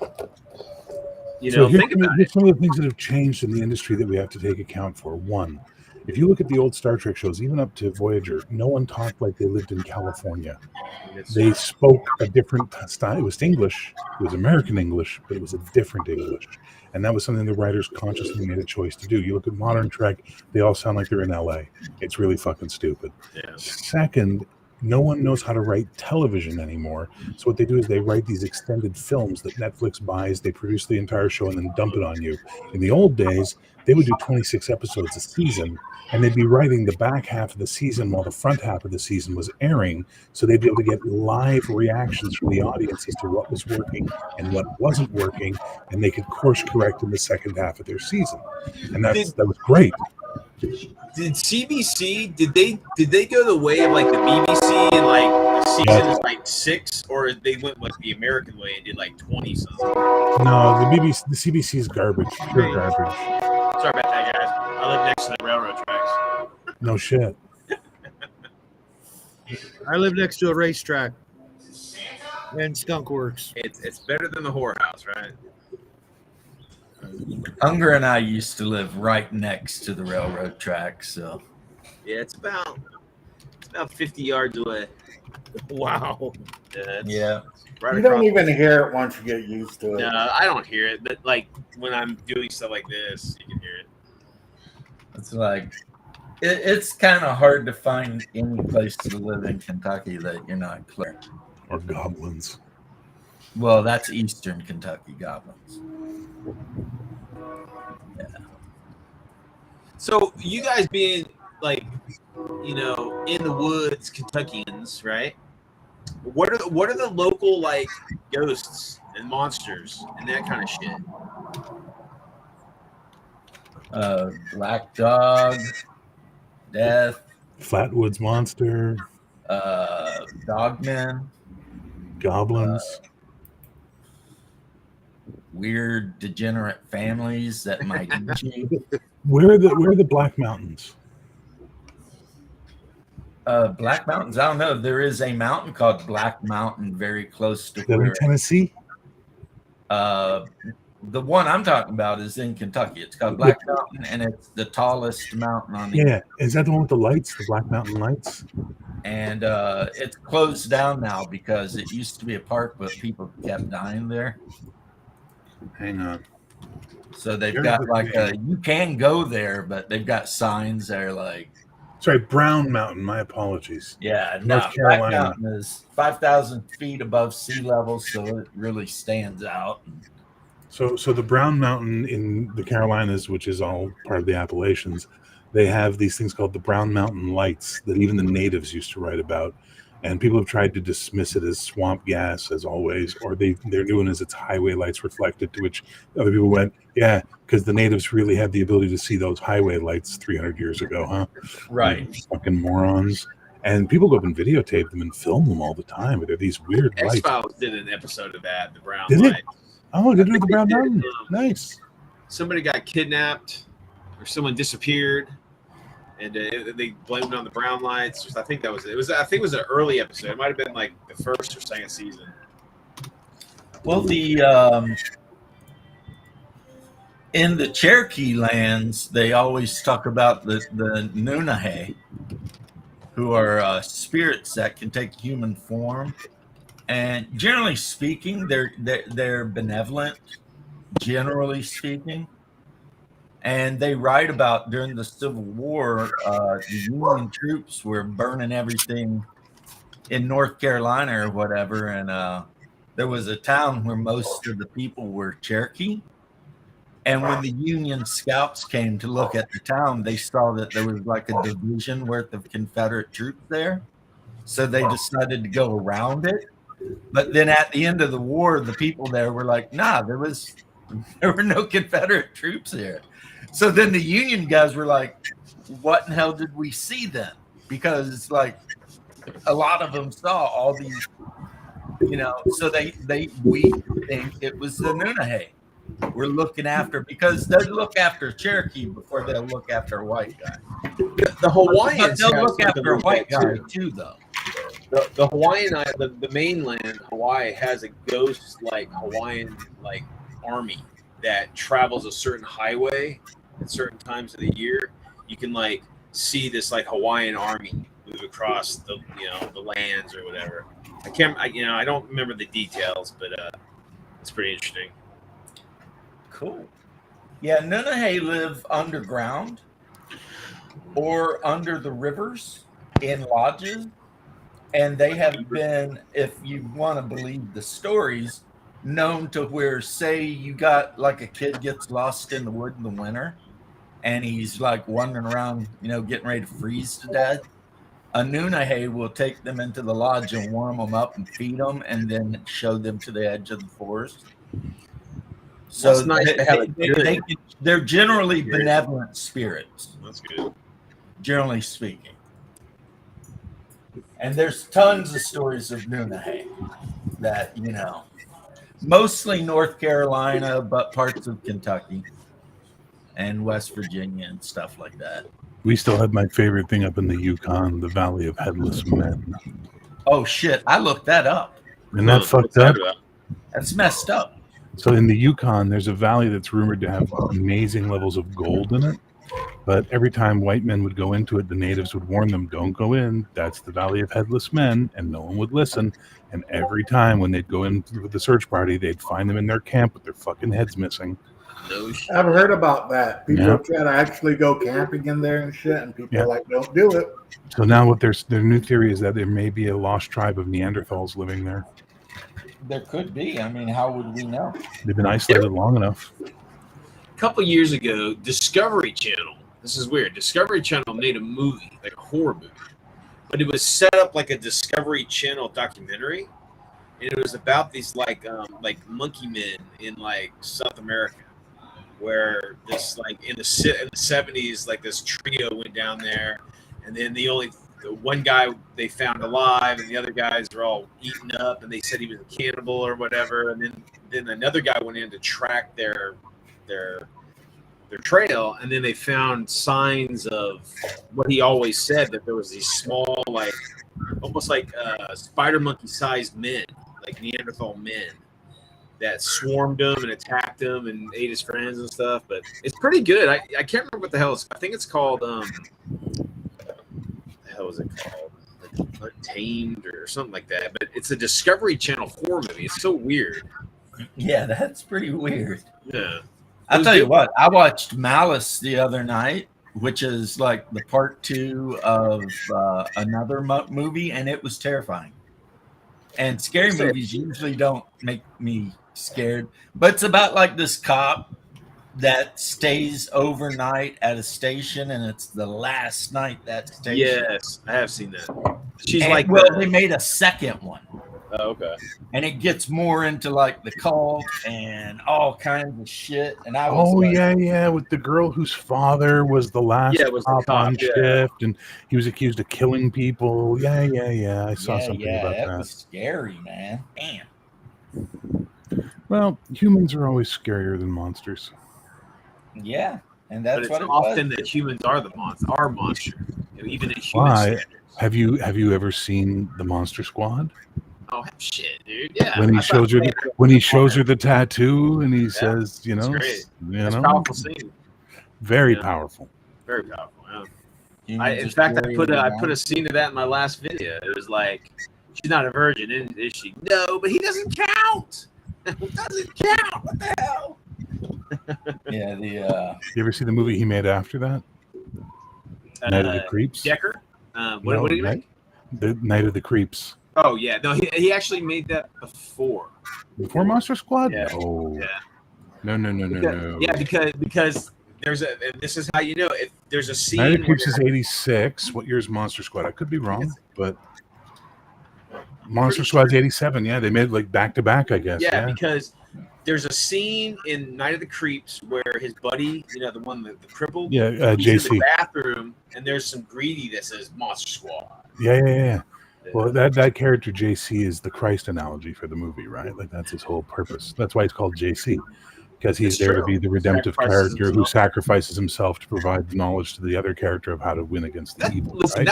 You know, think about it. Here's some of the things that have changed in the industry that we have to take account for. One, if you look at the old Star Trek shows, even up to Voyager, no one talked like they lived in California. They spoke a different style. It was English. It was American English, but it was a different English. And that was something the writers consciously made a choice to do. You look at modern Trek, they all sound like they're in LA. It's really fucking stupid. Yeah. Second, no one knows how to write television anymore. So what they do is they write these extended films that Netflix buys. They produce the entire show and then dump it on you. In the old days, they would do 26 episodes a season, and they'd be writing the back half of the season while the front half of the season was airing. So they'd be able to get live reactions from the audience as to what was working and what wasn't working, and they could course correct in the second half of their season. And that was great. Did CBC did they go the way of like the BBC and like the season is like 6, or they went like the American way and did like 20 something? No, the CBC is garbage. Pure garbage. Sorry about that, guys. I live next to the railroad tracks. No shit. I live next to a racetrack and skunk works. It's better than the whorehouse, right? Hungar and I used to live right next to the railroad tracks, so Yeah, it's about 50 yards away. Wow. Yeah. Right You don't across. even hear it once you get used to it. No, I don't hear it. But like when I'm doing stuff like this, you can hear it. It's like it's kind of hard to find any place to live in Kentucky that you're not clear. Or goblins. Well, that's Eastern Kentucky goblins. Yeah. So you guys being like, you know, in the woods, Kentuckians, right? What are the local like ghosts and monsters and that kind of shit? Black Dog, Death, Flatwoods Monster, Dogmen, goblins. weird degenerate families that might eat you. Where are the Black Mountains? Black Mountains, I don't know. There is a mountain called Black Mountain very close to Is that in where Tennessee? the one I'm talking about is in Kentucky. It's called Black Mountain, and it's the tallest mountain on the Yeah. Is that the one with the lights, the Black Mountain lights? and it's closed down now because it used to be a park, but people kept dying there. Hang on. So they've got like you can go there, but they've got signs that are like, Sorry, Brown Mountain. My apologies. yeah, North no, Black Carolina. Mountain is 5,000 feet above sea level, so it really stands out. So the Brown Mountain in the Carolinas, which is all part of the Appalachians, they have these things called the Brown Mountain Lights that even the natives used to write about. And people have tried to dismiss it as swamp gas, as always, or they're doing as it's highway lights reflected, to which other people went, yeah, because the natives really had the ability to see those highway lights 300 years ago, huh? Right. Fucking morons. And people go up and videotape them and film them all the time. But they're these weird X lights. Files did an episode of that, the Brown Did Light. it? Oh, they did the Brown Mountain. Nice. Somebody got kidnapped, or someone disappeared, and they blamed it on the brown lights. I think that was it. I think it was an early episode. It might have been like the first or second season. Well, in the Cherokee lands, they always talk about the Nunahee, who are spirits that can take human form, and generally speaking, they're benevolent. Generally speaking. And they write about during the Civil War, the Union troops were burning everything in North Carolina or whatever. And there was a town where most of the people were Cherokee. And when the Union scouts came to look at the town, they saw that there was like a division worth of Confederate troops there. So they decided to go around it. But then at the end of the war, the people there were like, nah, there were no Confederate troops there. So then the Union guys were like, what in hell did we see then? Because like a lot of them saw all these, so we think it was the Nunahee we're looking after, because they look after Cherokee before they'll look after a white guy. The Hawaiians, but they'll look after a white guy too, though. The Hawaiian, the mainland Hawaii has a ghost like Hawaiian like army that travels a certain highway at certain times of the year. You can like see this like Hawaiian army move across the the lands or whatever. I don't remember the details, but it's pretty interesting. Cool. Yeah, Nunahee live underground or under the rivers in lodges, and they have been, if you want to believe the stories, known to where, say you got like a kid gets lost in the wood in the winter and he's like wandering around, getting ready to freeze to death. A Nunahee will take them into the lodge and warm them up and feed them and then show them to the edge of the forest. So that's nice to have they're generally benevolent spirits. That's good. Generally speaking. And there's tons of stories of Nunahee that, mostly North Carolina, but parts of Kentucky and West Virginia and stuff like that. We still have my favorite thing up in the Yukon, the Valley of Headless Men. Oh, shit. I looked that up. And that fucked up? That's messed up. So in the Yukon, there's a valley that's rumored to have amazing levels of gold in it. But every time white men would go into it, the natives would warn them, don't go in. That's the Valley of Headless Men. And no one would listen. And every time when they'd go in with the search party, they'd find them in their camp with their fucking heads missing. I've heard about that. People try to actually go camping in there and shit, and people are like, don't do it. So now what their new theory is that there may be a lost tribe of Neanderthals living there. There could be. I mean, how would we know? They've been isolated long enough. A couple years ago, Discovery Channel, this is weird, Discovery Channel made a movie, like a horror movie, but it was set up like a Discovery Channel documentary, and it was about these like monkey men in like South America, where this like in the 70s, like this trio went down there, and then the one guy they found alive, and the other guys were all eaten up, and they said he was a cannibal or whatever, and then another guy went in to track their trail, and then they found signs of what he always said, that there was these small, like almost like spider monkey sized men, like Neanderthal men, that swarmed him and attacked him and ate his friends and stuff. But it's pretty good. I can't remember what the hell it's, I think it's called what the hell is it called? Like Untamed or something like that. But it's a Discovery Channel horror movie. It's so weird. Yeah, that's pretty weird. Yeah. I'll tell you what, I watched Malice the other night, which is like the part 2 of another movie, and it was terrifying. And scary movies usually don't make me scared. But it's about like this cop that stays overnight at a station, and it's the last night that station. Yes, I have seen that. She's And, like, well, they made a second one. oh, okay. And it gets more into like the cult and all kinds of shit. And I was Oh like, yeah, with the girl whose father was the last Yeah, it was the cop cop, on yeah. shift, and he was accused of killing people. Yeah. I saw something about that that. was scary, man. Damn. Well, humans are always scarier than monsters. Yeah, and But that's it's what it often was. that humans are the monster, even in human Why? standards. Have you ever seen the Monster Squad? Oh shit, dude! Yeah. When he I shows her, the tattoo, and he says, you know, great. you It's a know, powerful scene. very Yeah. powerful. Very powerful. Yeah. Humans In are fact, I scarier put than a scene of that in my last video. It was like, she's not a virgin, is she? No, but he doesn't count. Doesn't count. What the hell? Yeah, You ever see the movie he made after that? Night of the Creeps. Decker. What did he make? The Night of the Creeps. Oh yeah, no, he actually made that before. Before Monster Squad? Yeah. Oh. Yeah. No. Yeah, because there's a. And this is how you know if there's a scene. Night of the where Creeps is 86. What year is Monster Squad? I could be wrong, but Monster Squad's 87. Yeah, they made it like back to back, I guess. Yeah, because there's a scene in Night of the Creeps where his buddy, you know, the one the crippled, Yeah, he's in JC. the bathroom, and there's some greedy that says Monster Squad. Yeah. Well, that character JC is the Christ analogy for the movie, right? Like that's his whole purpose. That's why he's called JC, because he's It's there to true. be the redemptive Sacrifices character who himself. sacrifices himself to provide the knowledge to the other character of how to win against the evil. Listen, right?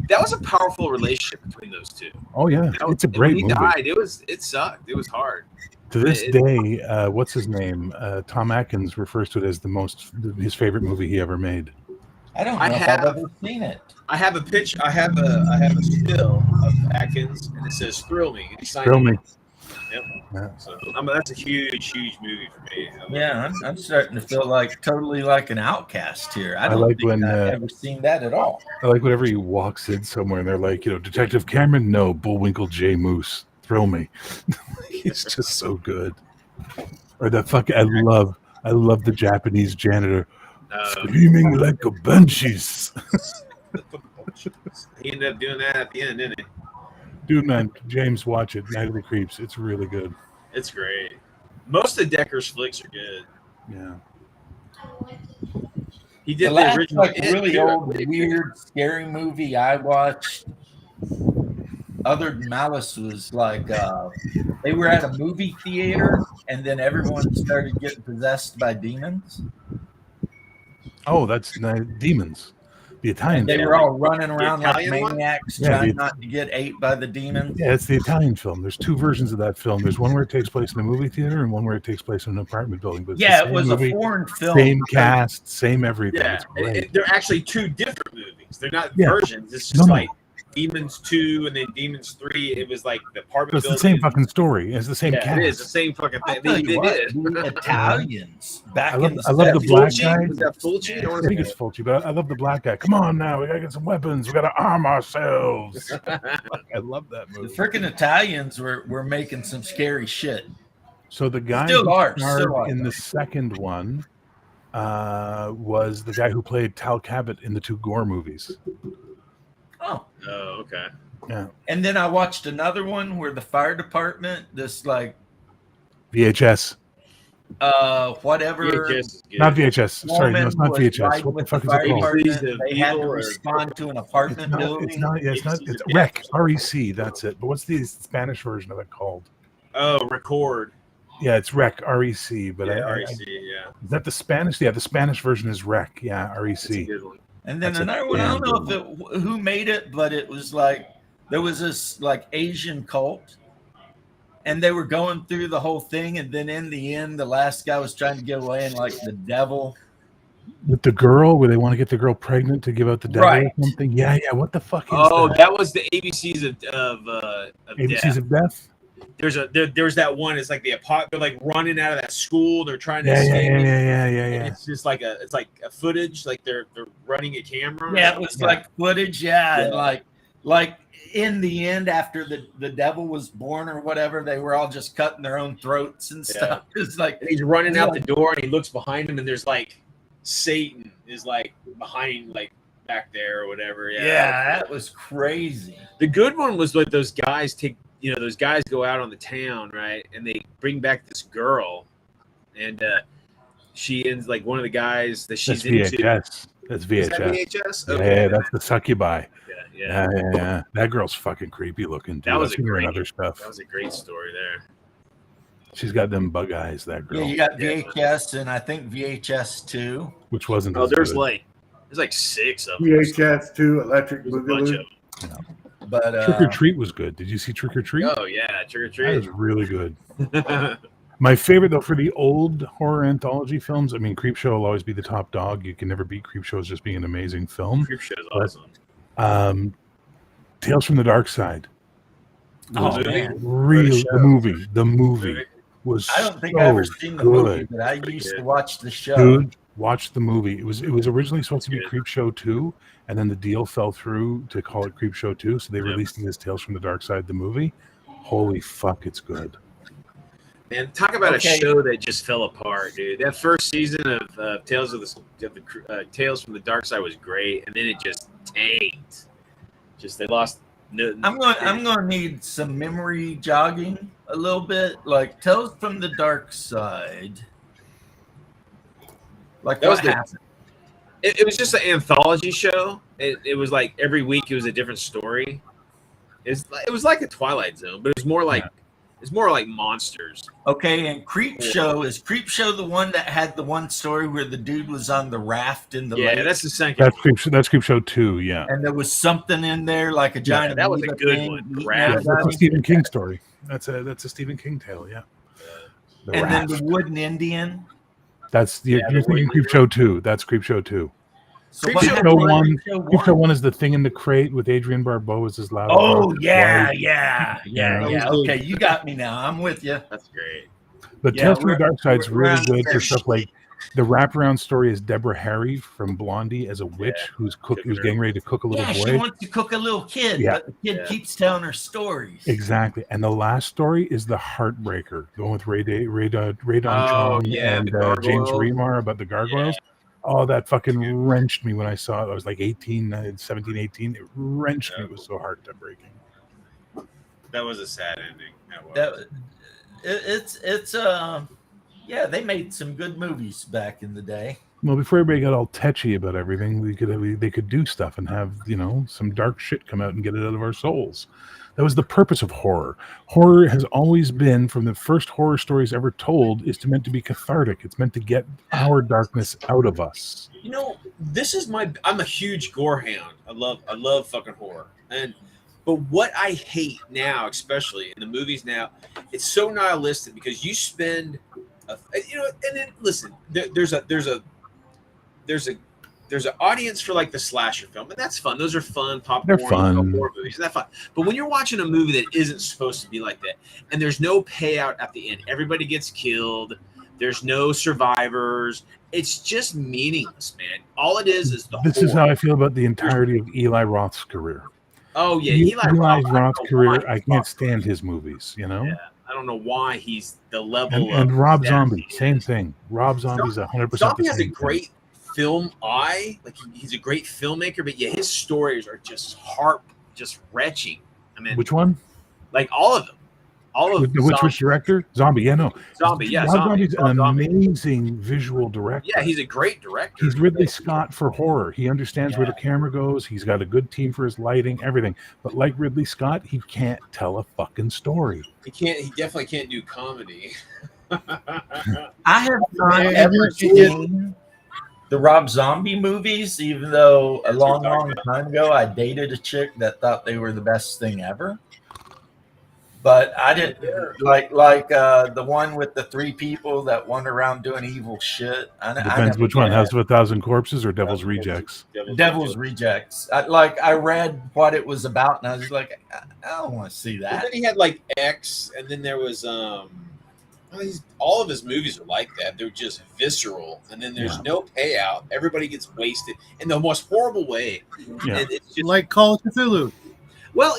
that was a powerful relationship between those two. Oh yeah, it's a great when he movie. died, it sucked. It was hard. To this day, what's his name? Tom Atkins refers to it as his favorite movie he ever made. I don't know if I've ever seen it. I have a pitch. I have a still of Atkins, and it says "Thrill Me." And he signed Thrill it. Me. Yep. Yeah. So that's a huge movie for me. Yeah, I'm starting to feel like totally like an outcast here. I don't like think when, I've ever seen that at all. I like whenever he walks in somewhere and they're like, you know, Detective Cameron, no, Bullwinkle J. Moose, Thrill Me. He's just so good. Or the I love the Japanese janitor screaming like a banshees. He ended up doing that at the end, didn't he? Dude, man, James, watch it. Night of the Creeps. It's really good. It's great. Most of Decker's flicks are good. Yeah. He did The the last original like really old, weird, scary movie I watched, other than Malice, was like they were at a movie theater and then everyone started getting possessed by demons. Oh, that's Demons. The Italian They film. were all running around like Italian one? maniacs, Yeah, trying not to get ate by the demons. Yeah, it's the Italian film. There's two versions of that film. There's one where it takes place in a movie theater and one where it takes place in an apartment building. But it's the Yeah, same it was movie, a foreign film. same cast, same everything. Yeah, It's great. they're actually two different movies. They're not Yeah. versions. It's just No. like Demons 2 and then Demons 3. It was like the apartment It's the building. same fucking story. It's the same Yeah, cast. it is the same fucking I'll thing. tell They you what, did. the Italians back I love in the black guy. Was that Fulci? I think it's Fulci, but I love the black guy. Come on now, we gotta get some weapons. We gotta arm ourselves. I love that The movie. freaking Italians were making some scary shit. So the guy Still who are, starred still are. in the second one was the guy who played Tal Cabot in the two Gore movies. Oh. Oh, okay. Yeah, And then I watched another one where the fire department, this like VHS, whatever VHS is good. not VHS. Sorry, no, woman it's not was VHS. riding What the with fuck the is it fire called? department. They had to Evil or- respond to an It's apartment not. building. It's not. Yeah, it's not. It's Yeah. REC. REC. That's it. But what's the Spanish version of it called? Oh, Record. Yeah, it's REC. REC. But Yeah, I, REC, yeah. is that the Spanish? Yeah, the Spanish version is REC. Yeah, That's a REC. good one. And then That's a another one, I damn don't know good if who made it, but it was like there was this like Asian cult, and they were going through the whole thing, and then in the end, the last guy was trying to get away, and like the devil. With the girl, where they want to get the girl pregnant to give out the devil Right. or something. Yeah. What the fuck is Oh, that? that was the ABCs of ABCs Death. of Death. There's that one. It's like they're like running out of that school. They're trying to Yeah. escape. And Yeah. it's just like a footage. Like they're running a camera. Yeah, it was like footage. Yeah, and like like in the end, after the devil was born or whatever, they were all just cutting their own throats and stuff. It's like And he's running out the door, and he looks behind him, and there's like Satan is like behind, like back there or whatever. Yeah, that was crazy. The good one was like those guys those guys go out on the town, right, and they bring back this girl, and she ends like one of the guys that she's That's VHS. into. That's Is that VHS. VHS? Yeah, Okay. that's the succubi. Yeah. Yeah. That girl's fucking creepy looking. Dude. That was I've seen her in great. other stuff. That was a great story there. She's got them bug eyes. That girl. Yeah, you got VHS and I think VHS 2. Which wasn't. Oh, as there's good. like 6 of them. VHS 2, Electric There's a bunch Boogaloo. of them. But Trick or Treat was good. Did you see Trick or Treat? Oh yeah, Trick or That was Treat. really good. My favorite though for the old horror anthology films, I mean, Creepshow will always be the top dog. You can never beat Creepshow as just being an amazing film. Creepshow's But, awesome. Tales from the Dark Side. Oh, was man. really the movie was. I don't think so I've ever seen the good. movie, but I used to watch the show. Dude, watch the movie. It was originally supposed to be Creepshow 2, and then the deal fell through to call it Creepshow 2, so they released it as Tales from the Dark Side, the movie. Holy fuck, it's good. Man, talk about a show that just fell apart, dude. That first season of Tales from the Dark Side was great, and then it just tanked. Just they lost. I'm going to need some memory jogging a little bit, like Tales from the Dark Side. Like That what was happened? It was just an anthology show. It was like every week it was a different story. It was like a Twilight Zone, but it was more like monsters. Okay, and Creepshow is Creepshow the one that had the one story where the dude was on the raft in the lake? Yeah, that's the second. That's Creepshow 2, yeah. And there was something in there like a giant. that was a amoeba good thing one. eating Yeah, that's everybody. a Stephen King story. That's a Stephen King tale, yeah. The And then Raft. the wooden Indian. That's you're thinking Creepshow 2. That's Creepshow 2. So what happened Creepshow with 1. Creepshow Creepshow 1 is the thing in the crate with Adrian Barbeau as his loud. Oh yeah, wife. yeah. Okay, you got me now. I'm with you. That's great. But Yeah, Tales from the we're- Dark Side's we're really around good for there. stuff like the wraparound story is Deborah Harry from Blondie as a witch who's getting ready to cook a little Yeah, boy. she wants to cook a little kid, Yeah. but the kid keeps telling her stories. Exactly. And the last story is the Heartbreaker, the one with Ray Don Oh, Chong yeah, and the James gargoyles. Remar about the gargoyles. Oh, that fucking wrenched me when I saw it. I was like 17, 18. It wrenched me. It was so heartbreaking. That was a sad ending. That was. It's yeah, they made some good movies back in the day. Well, before everybody got all tetchy about everything, they could do stuff and have some dark shit come out and get it out of our souls. That was the purpose of horror. Horror has always been, from the first horror stories ever told, is meant to be cathartic. It's meant to get our darkness out of us. This is I'm a huge gore hound. I love fucking horror. But what I hate now, especially in the movies now, it's so nihilistic because you spend, and then listen, there's an audience for like the slasher film, and that's fun. Those are fun popcorn. They're fun. Horror movies. That's fun. But when you're watching a movie that isn't supposed to be like that, and there's no payout at the end, everybody gets killed. There's no survivors. It's just meaningless, man. All it is the. This is how I feel about the entirety of Eli Roth's career. Oh yeah, Eli Roth's career. I can't stand his movies. Yeah, I don't know why he's the level And of Rob that. Zombie, same thing. Rob Zombie's 100%. Zombie the has a same great film eye. Like he's a great filmmaker, but yeah, his stories are just wrenching. I mean, Which one? Like all of them. All of which director? Zombie. Yeah, no. Zombie. Yeah, Rob Zombie's an Zombie. amazing visual director. Yeah, he's a great director. He's Ridley Scott for horror. He understands where the camera goes. He's got a good team for his lighting, everything. But like Ridley Scott, he can't tell a fucking story. He definitely can't do comedy. I have not ever seen the Rob Zombie movies, even though a long time ago I dated a chick that thought they were the best thing ever. But I didn't like the one with the 3 people that wander around doing evil shit. Depends which one. House of a Thousand Corpses or Devil's Rejects? Devil's Rejects. I read what it was about, and I was like, I don't want to see that. And then he had like X, and then there was all of his movies are like that. They're just visceral, and then there's no payout. Everybody gets wasted in the most horrible way. Yeah. And it's just like Call of Cthulhu. Well,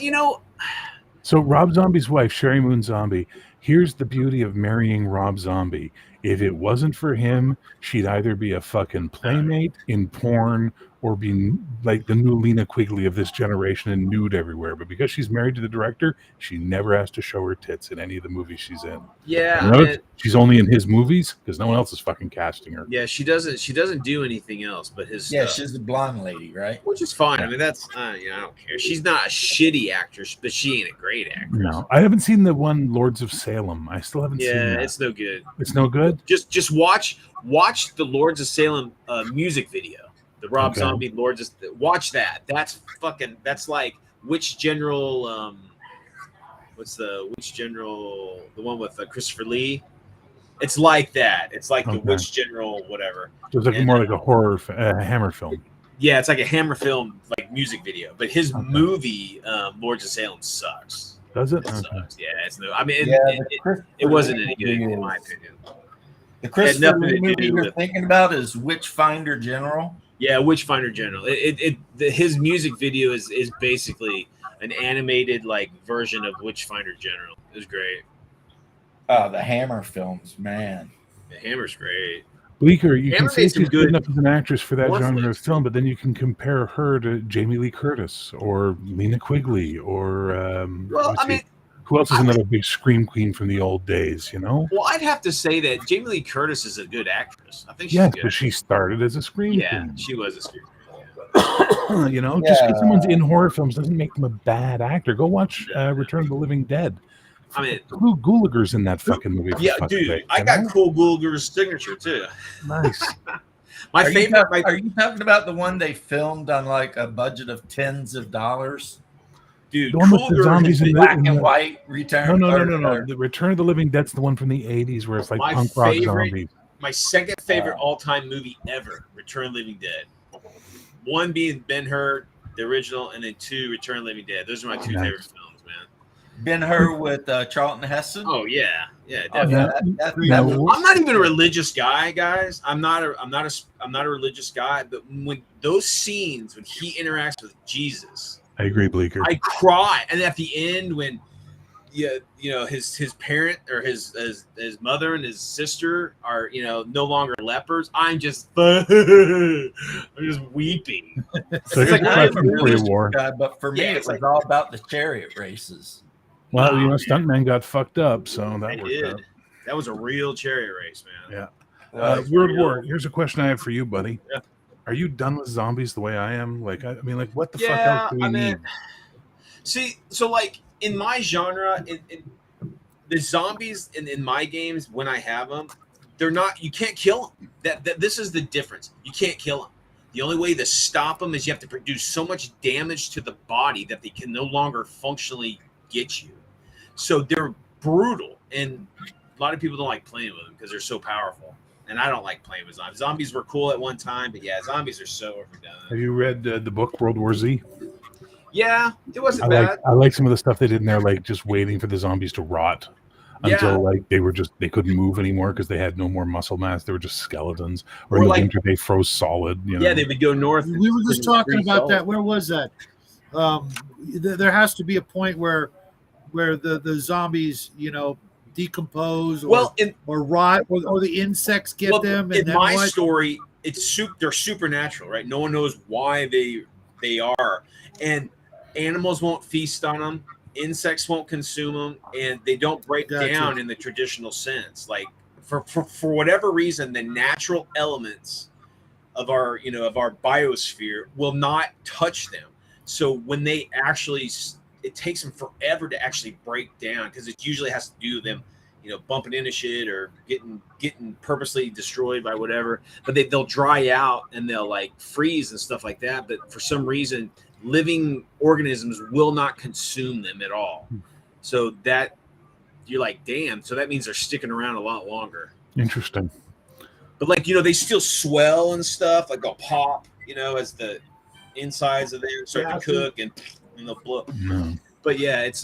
So Rob Zombie's wife, Sherry Moon Zombie, here's the beauty of marrying Rob Zombie. If it wasn't for him, she'd either be a fucking playmate in porn or be like the new Lena Quigley of this generation and nude everywhere. But because she's married to the director, she never has to show her tits in any of the movies she's in. yeah, You know, she's only in his movies because no one else is fucking casting her. yeah, she doesn't do anything else but his Yeah, stuff, she's the blonde lady, right? which is fine. Yeah. I mean, that's I don't care. She's not a shitty actress, but she ain't a great actress. No, I haven't seen the one Lords of Salem. I still haven't seen Yeah, that. it's no good. It's no good. Just watch the Lords of Salem music video. The Rob Zombie Lords of watch that. That's like Witch General. What's the Witch General? The one with Christopher Lee. It's like that. It's like the Witch General, whatever. So it's like more like a horror Hammer film. Yeah, it's like a Hammer film, like music video. But his movie, Lords of Salem, sucks. Does it? Sucks. Yeah, it's no. I mean, Yeah, it wasn't any good in my opinion. The Christopher nothing to Lee movie do you're with- thinking about is Witchfinder General. Yeah, Witchfinder General. His music video is basically an animated like version of Witchfinder General. It was great. Oh, the Hammer films, man. The Hammer's great. Bleeker, you can Hammer say made some she's good good enough as an actress for that horror genre of flicks, too. film, but then you can compare her to Jamie Lee Curtis or Lena Quigley or Well, let me I mean, see. Who else is another big scream queen from the old days? You know? well, I'd have to say that Jamie Lee Curtis is a good actress. I think she's Yes, good. but she started as a scream Yeah, queen. she was a scream. You know, just because someone's in horror films doesn't make them a bad actor. Go watch Return of the Living Dead. I mean, Lou Gulager's in that fucking movie. for yeah, fuck's dude, sake, I you got know? Cool Gulger's signature too. Nice. My favorite. Are you talking about the one they filmed on like a budget of tens of dollars? Dude, The one with the Cool zombies in the Black and the- white return. No. The Return of the Living Dead's the one from the 80s where it's like My punk rock favorite- zombies. My second favorite all-time movie ever, Return of the Living Dead. One being Ben-Hur, the original, and then two, Return of the Living Dead. Those are my two Nice. favorite films, man. Ben-Hur with Charlton Heston. Oh yeah, yeah, Oh, definitely. yeah, Now, I'm not even a religious guy, guys. I'm not a religious guy. But when those scenes when he interacts with Jesus, I agree, Bleeker. I cry. And at the end, when his parent or his mother and his sister are no longer lepers, I'm just weeping. So It's here's like a I am a question for you, religious War. guy, but for me, Yeah, it it's was like- all about the chariot races. Well, Oh, Stuntman got fucked up, so that I worked did. out. That was a real chariot race, man. Yeah. Uh, Word War, here's a question I have for you, buddy. Yeah. Are you done with zombies the way I am? Like, I mean, like, what the fuck Yeah, else do we I mean, need? See, so like in my genre, in the zombies in my games, when I have them, they're not. You can't kill them. That this is the difference. You can't kill them. The only way to stop them is you have to produce so much damage to the body that they can no longer functionally get you. So they're brutal, and a lot of people don't like playing with them because they're so powerful. And I don't like playing with zombies. Zombies were cool at one time, but yeah, zombies are so overdone. Have you read the book World War Z? Yeah, it wasn't bad. I like some of the stuff they did in there, like just waiting for the zombies to rot until Yeah. like they couldn't move anymore because they had no more muscle mass. They were just skeletons. Or Or in the like- winter they froze solid. You know? Yeah, they would go north. We were just talking Freeze about solid. that. Where was that? There has to be a point where the zombies, decompose or, Well, in rot, or the insects get them. And in then my what? story, they're supernatural, right? No one knows why they are, and animals won't feast on them, insects won't consume them, and they don't break Gotcha. down in the traditional sense. Like for whatever reason, the natural elements of our biosphere will not touch them. So when they actually, it takes them forever to actually break down because it usually has to do with them, bumping into shit or getting purposely destroyed by whatever. But they'll dry out and they'll like freeze and stuff like that. But for some reason, living organisms will not consume them at all. So that you're like, damn. So that means they're sticking around a lot longer. Interesting. But like, they still swell and stuff, like they'll pop, as the insides of them start to cook and they'll blow. No. But yeah, it's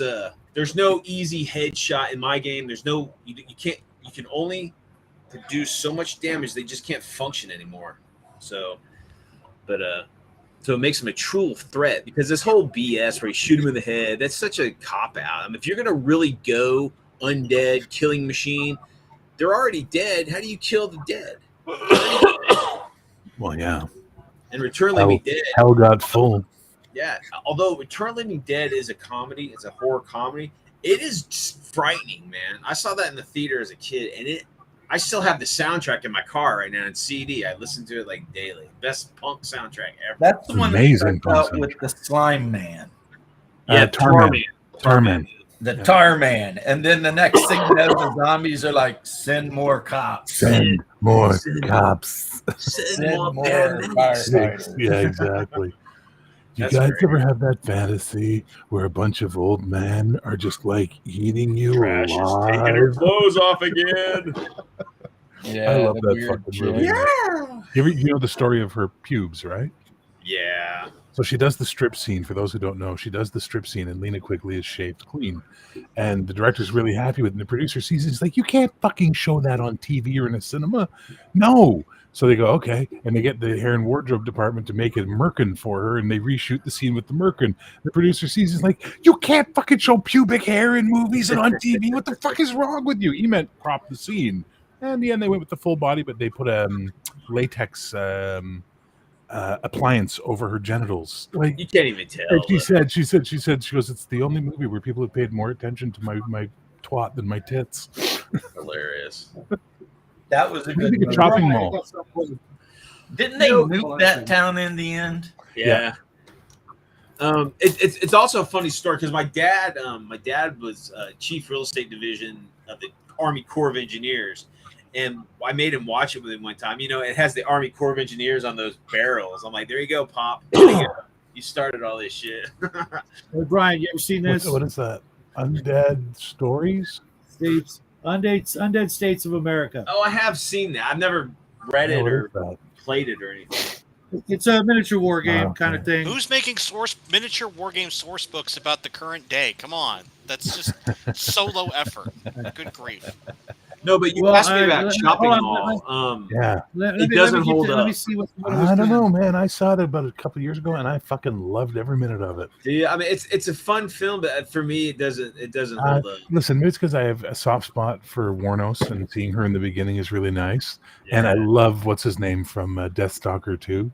there's no easy headshot in my game. There's no you can only produce so much damage, they just can't function anymore. So but So it makes him a true threat, because this whole BS where you shoot him in the head, that's such a cop-out. I mean, if you're going to really go undead, killing machine, they're already dead. How do you kill the dead? Well, yeah. And Return Living Dead. Hell got full. Yeah, although Return Living Dead is a comedy, it's a horror comedy, it is just frightening, man. I saw that in the theater as a kid, and I still have the soundtrack in my car right now on CD. I listen to it like daily. Best punk soundtrack ever. That's the one Amazing that starts out with the Slime Man. Yeah, Tarman. The Tar Man. And then the next thing you know, the zombies are like, send more cops. Send more cops. Send more firefighters. Yeah, exactly. You That's guys great. ever have that fantasy where a bunch of old men are just like eating you Trash is alive? taking her clothes off again. Yeah, I love the that weird fucking chick. movie. You know the story of her pubes, right? Yeah. So she does the strip scene. For those who don't know, she does the strip scene, and Lena Quigley is shaved clean. And the director's really happy with it. And the producer sees it. He's like, you can't fucking show that on TV or in a cinema. No. So they go, okay. And they get the hair and wardrobe department to make a merkin for her, and they reshoot the scene with the merkin. The producer sees it, he's like, you can't fucking show pubic hair in movies and on TV. What the fuck is wrong with you? He meant crop the scene. And in the end, they went with the full body, but they put a latex appliance over her genitals. Like, You can't even tell. and she said, she goes, it's the only movie where people have paid more attention to my twat than my tits. Hilarious. That was a good Maybe a movie. shopping mall. Didn't they nuke that town in the end? Yeah. It's also a funny story because my dad was chief real estate division of the Army Corps of Engineers, and I made him watch it with him one time. You know, it has the Army Corps of Engineers on those barrels. I'm like, there you go, Pop. There you go. You started all this shit. Hey, Brian, you ever seen this? What is that? Undead Stories? Undead States of America. Oh, I have seen that. I've never read it What or is that? played it or anything. It's a miniature war game Okay. kind of thing. Who's making miniature war game source books about the current day? Come on, that's just so low effort. Good grief. No, but you Well, asked me about shopping hold mall. on, Yeah. It doesn't hold Let me up. see what I don't know, man. I saw that about a couple of years ago, and I fucking loved every minute of it. Yeah, I mean, it's a fun film, but for me, it doesn't hold up. Listen, maybe it's because I have a soft spot for Warnos, and seeing her in the beginning is really nice. And I love what's his name from Deathstalker 2.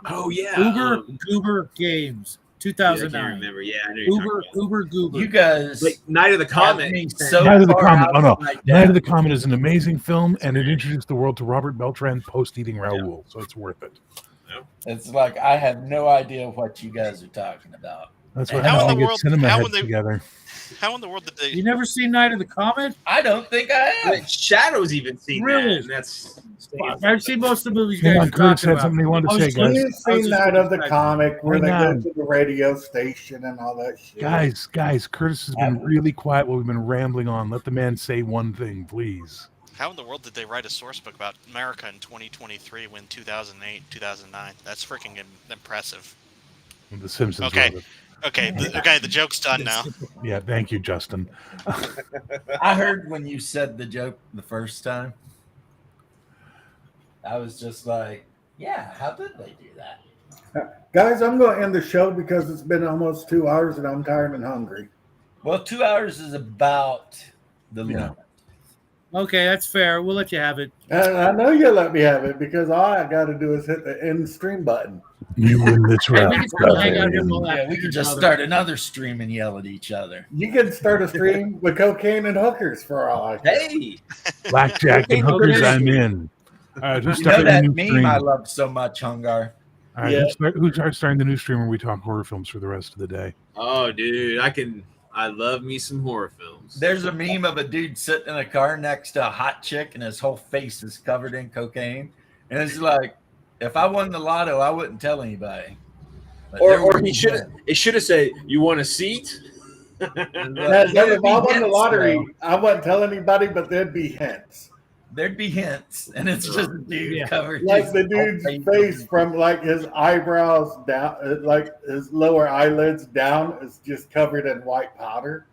Oh yeah, Goober Games, I can't 2009. remember. Yeah, I know you're talking about. Goober. You guys, Like Night of the have Comet. me so Night of the far Comet. out Oh no, of my Night depth. of the Comet is an amazing film, and it introduced the world to Robert Beltran post eating Raoul, so it's worth it. It's like I have no idea what you guys are talking about. That's why How in I the get world- cinema how heads in the- together. How in the world did they? You never seen Night of the Comet? I don't think I have. But Shadow's even seen Really? that, and that's. I've seen most of the movies you Hang guys on, are Curtis talking had about. something he wanted to I say, was guys. just- You've seen that of the comic where they Hang go on. to the radio station and all that shit. Guys, Curtis has been really quiet while we've been rambling on. Let the man say one thing, please. How in the world did they write a source book about America in 2023 when 2008, 2009? That's freaking impressive. The Simpsons. Okay. wrote it. Okay, the joke's done now. Yeah, thank you, Justin. I heard when you said the joke the first time. I was just like, yeah, how did they do that? Guys, I'm going to end the show because it's been almost 2 hours and I'm tired and hungry. Well, 2 hours is about the Yeah. limit. Okay, that's fair. We'll let you have it. And I know you'll let me have it because all I got to do is hit the end stream button. You win this Hey, round. we can still hang out here. We'll Yeah, laugh we at could each just other. start another stream and yell at each other. You can start a stream with cocaine and hookers for all I care. Hey, Blackjack and hookers, I'm in. All right, who's You know starting that the new meme stream? I love so much, Hungar? All right, Yeah. who's starting the new stream where we talk horror films for the rest of the day? oh, dude, I love me some horror films. There's a meme of a dude sitting in a car next to a hot chick and his whole face is covered in cocaine. And it's like, if I won the lotto, I wouldn't tell anybody. But there Or would he be should hints. it should have said, "You want a seat?" But If there'd I be won the hints, lottery, though. I wouldn't tell anybody, but there'd be hints. There'd be hints, and it's just a dude Yeah. covered Like his the whole dude's face from like his eyebrows down, like his lower eyelids down is just covered in white powder.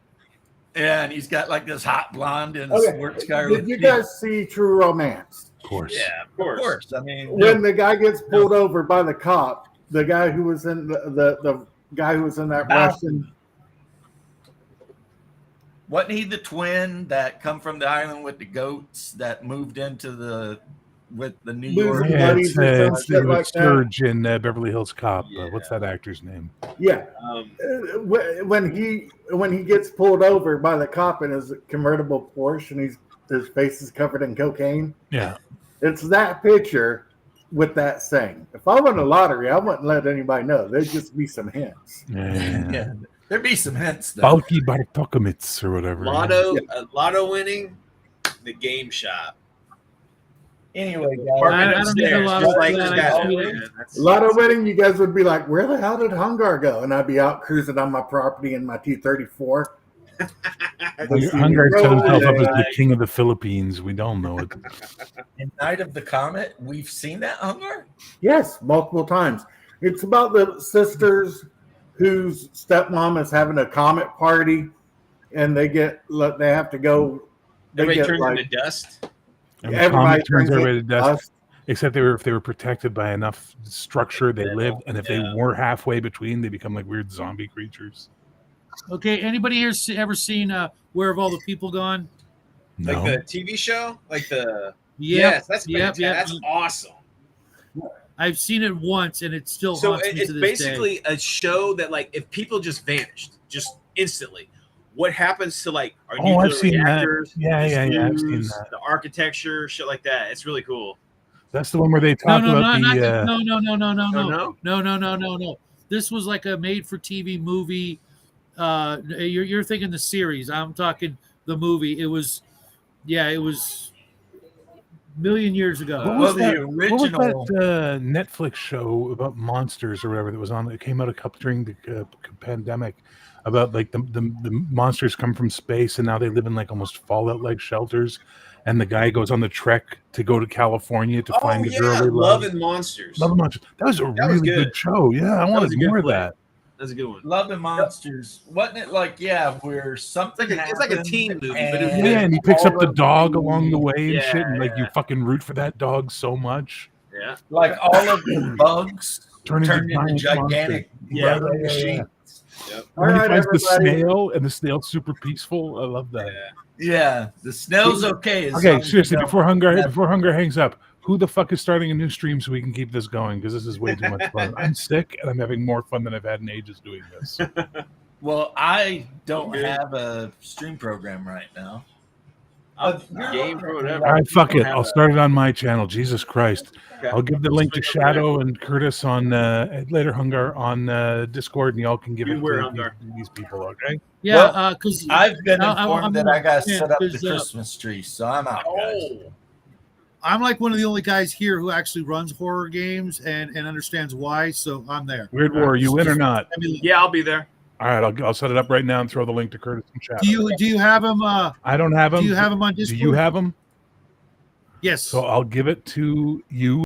Yeah, and he's got like this hot blonde and a Okay, sports car. did you guys see True Romance? Of course. Yeah, of Of course. course. I mean, When the guy gets pulled over by the cop the guy who was in the guy who was in that Bow. Russian. Wasn't he the twin that come from the island with the goats that moved into the with the New York? Losing Yeah, buddies or some shit like that. Surge in Beverly Hills Cop. Yeah. What's that actor's name? Yeah, Um, when he gets pulled over by the cop in his convertible Porsche and his face is covered in cocaine. Yeah. It's that picture with that saying. If I won the lottery, I wouldn't let anybody know. There'd just be some hints. Yeah. There'd be some hints though. Balky Bartokomits or whatever. lotto winning, the game shop. Anyway, guys, Apartment I don't need a upstairs, lot just of like that. this guy. I see it. Man, that's- A lot of winning, you guys would be like, where the hell did Hungar go? And I'd be out cruising on my property in my T-34. Hungar set himself up as the king of the Philippines. We don't know it. in Night of the Comet, we've seen that Hungar. Yes, multiple times. It's about the sisters whose stepmom is having a comet party, and they have to go. They Everybody get turns into dust. And the everybody comet turns turns everybody to into dust. dust. Except if they were protected by enough structure, they lived, and if they were halfway between, they become like weird zombie creatures. Okay, anybody here ever seen Where Have All the People Gone? No. Like the TV show? Like the Yep, yes, that's yep, fantastic. yep. That's awesome. I've seen it once, and it still So haunts me it's to this basically a show that, like, if people just vanished, just instantly, what happens to like our nuclear I've seen that. reactors? Yeah, the yeah, I've seen screws, that. The architecture, shit like that. It's really cool. That's the one where they day. talk No, about not the. that. No. No. This was like a made-for-TV movie. You're thinking the series. I'm talking the movie. It was a million years ago. What was the that? original? What was that Netflix show about monsters or whatever that was on? That came out a couple during the pandemic, about like the monsters come from space and now they live in like almost Fallout-like shelters, and the guy goes on the trek to go to California to find the girl he Love loves. and Monsters. Love and Monsters. That was a was really good. good show. Yeah, I was wanted a good more of flick. that. That's a good one. Love and Monsters. Wasn't it like, where something It's like a happened teen movie, but it was and- Yeah, and he picks up the all of dog along the way and Yeah, shit, and like you yeah. fucking root for that dog so much. Yeah. like all of the bugs Turn turned into into giant gigantic Yeah. rubber machines. Yep. When he All right, finds the everybody. snail, and the snail's super peaceful. I love that. Yeah, the snail's okay. as long Okay, as seriously, you before don't- Hungar hangs up, who the fuck is starting a new stream so we can keep this going? Because this is way too much fun. I'm sick and I'm having more fun than I've had in ages doing this. Well, I don't Good. have a stream program right now. Game or whatever. All right, fuck Don't it. have I'll that. start it on my channel. Jesus Christ. Okay. I'll give the link to Just click on Shadow and Curtis on later, Hungar, on Discord, and y'all can give You it were to Hungar. these people, okay? Yeah, because I've been I'm informed that I got to yeah, set up the 'cause, Christmas tree, so I'm out, guys. Oh, I'm like one of the only guys here who actually runs horror games and understands why. So I'm there. Weird War, you win or not? I mean, yeah, I'll be there. All right, I'll set it up right now and throw the link to Curtis and Shadow. do you have him? I don't have him. Do you have him on Do Discord? you have him? Yes. So I'll give it to you.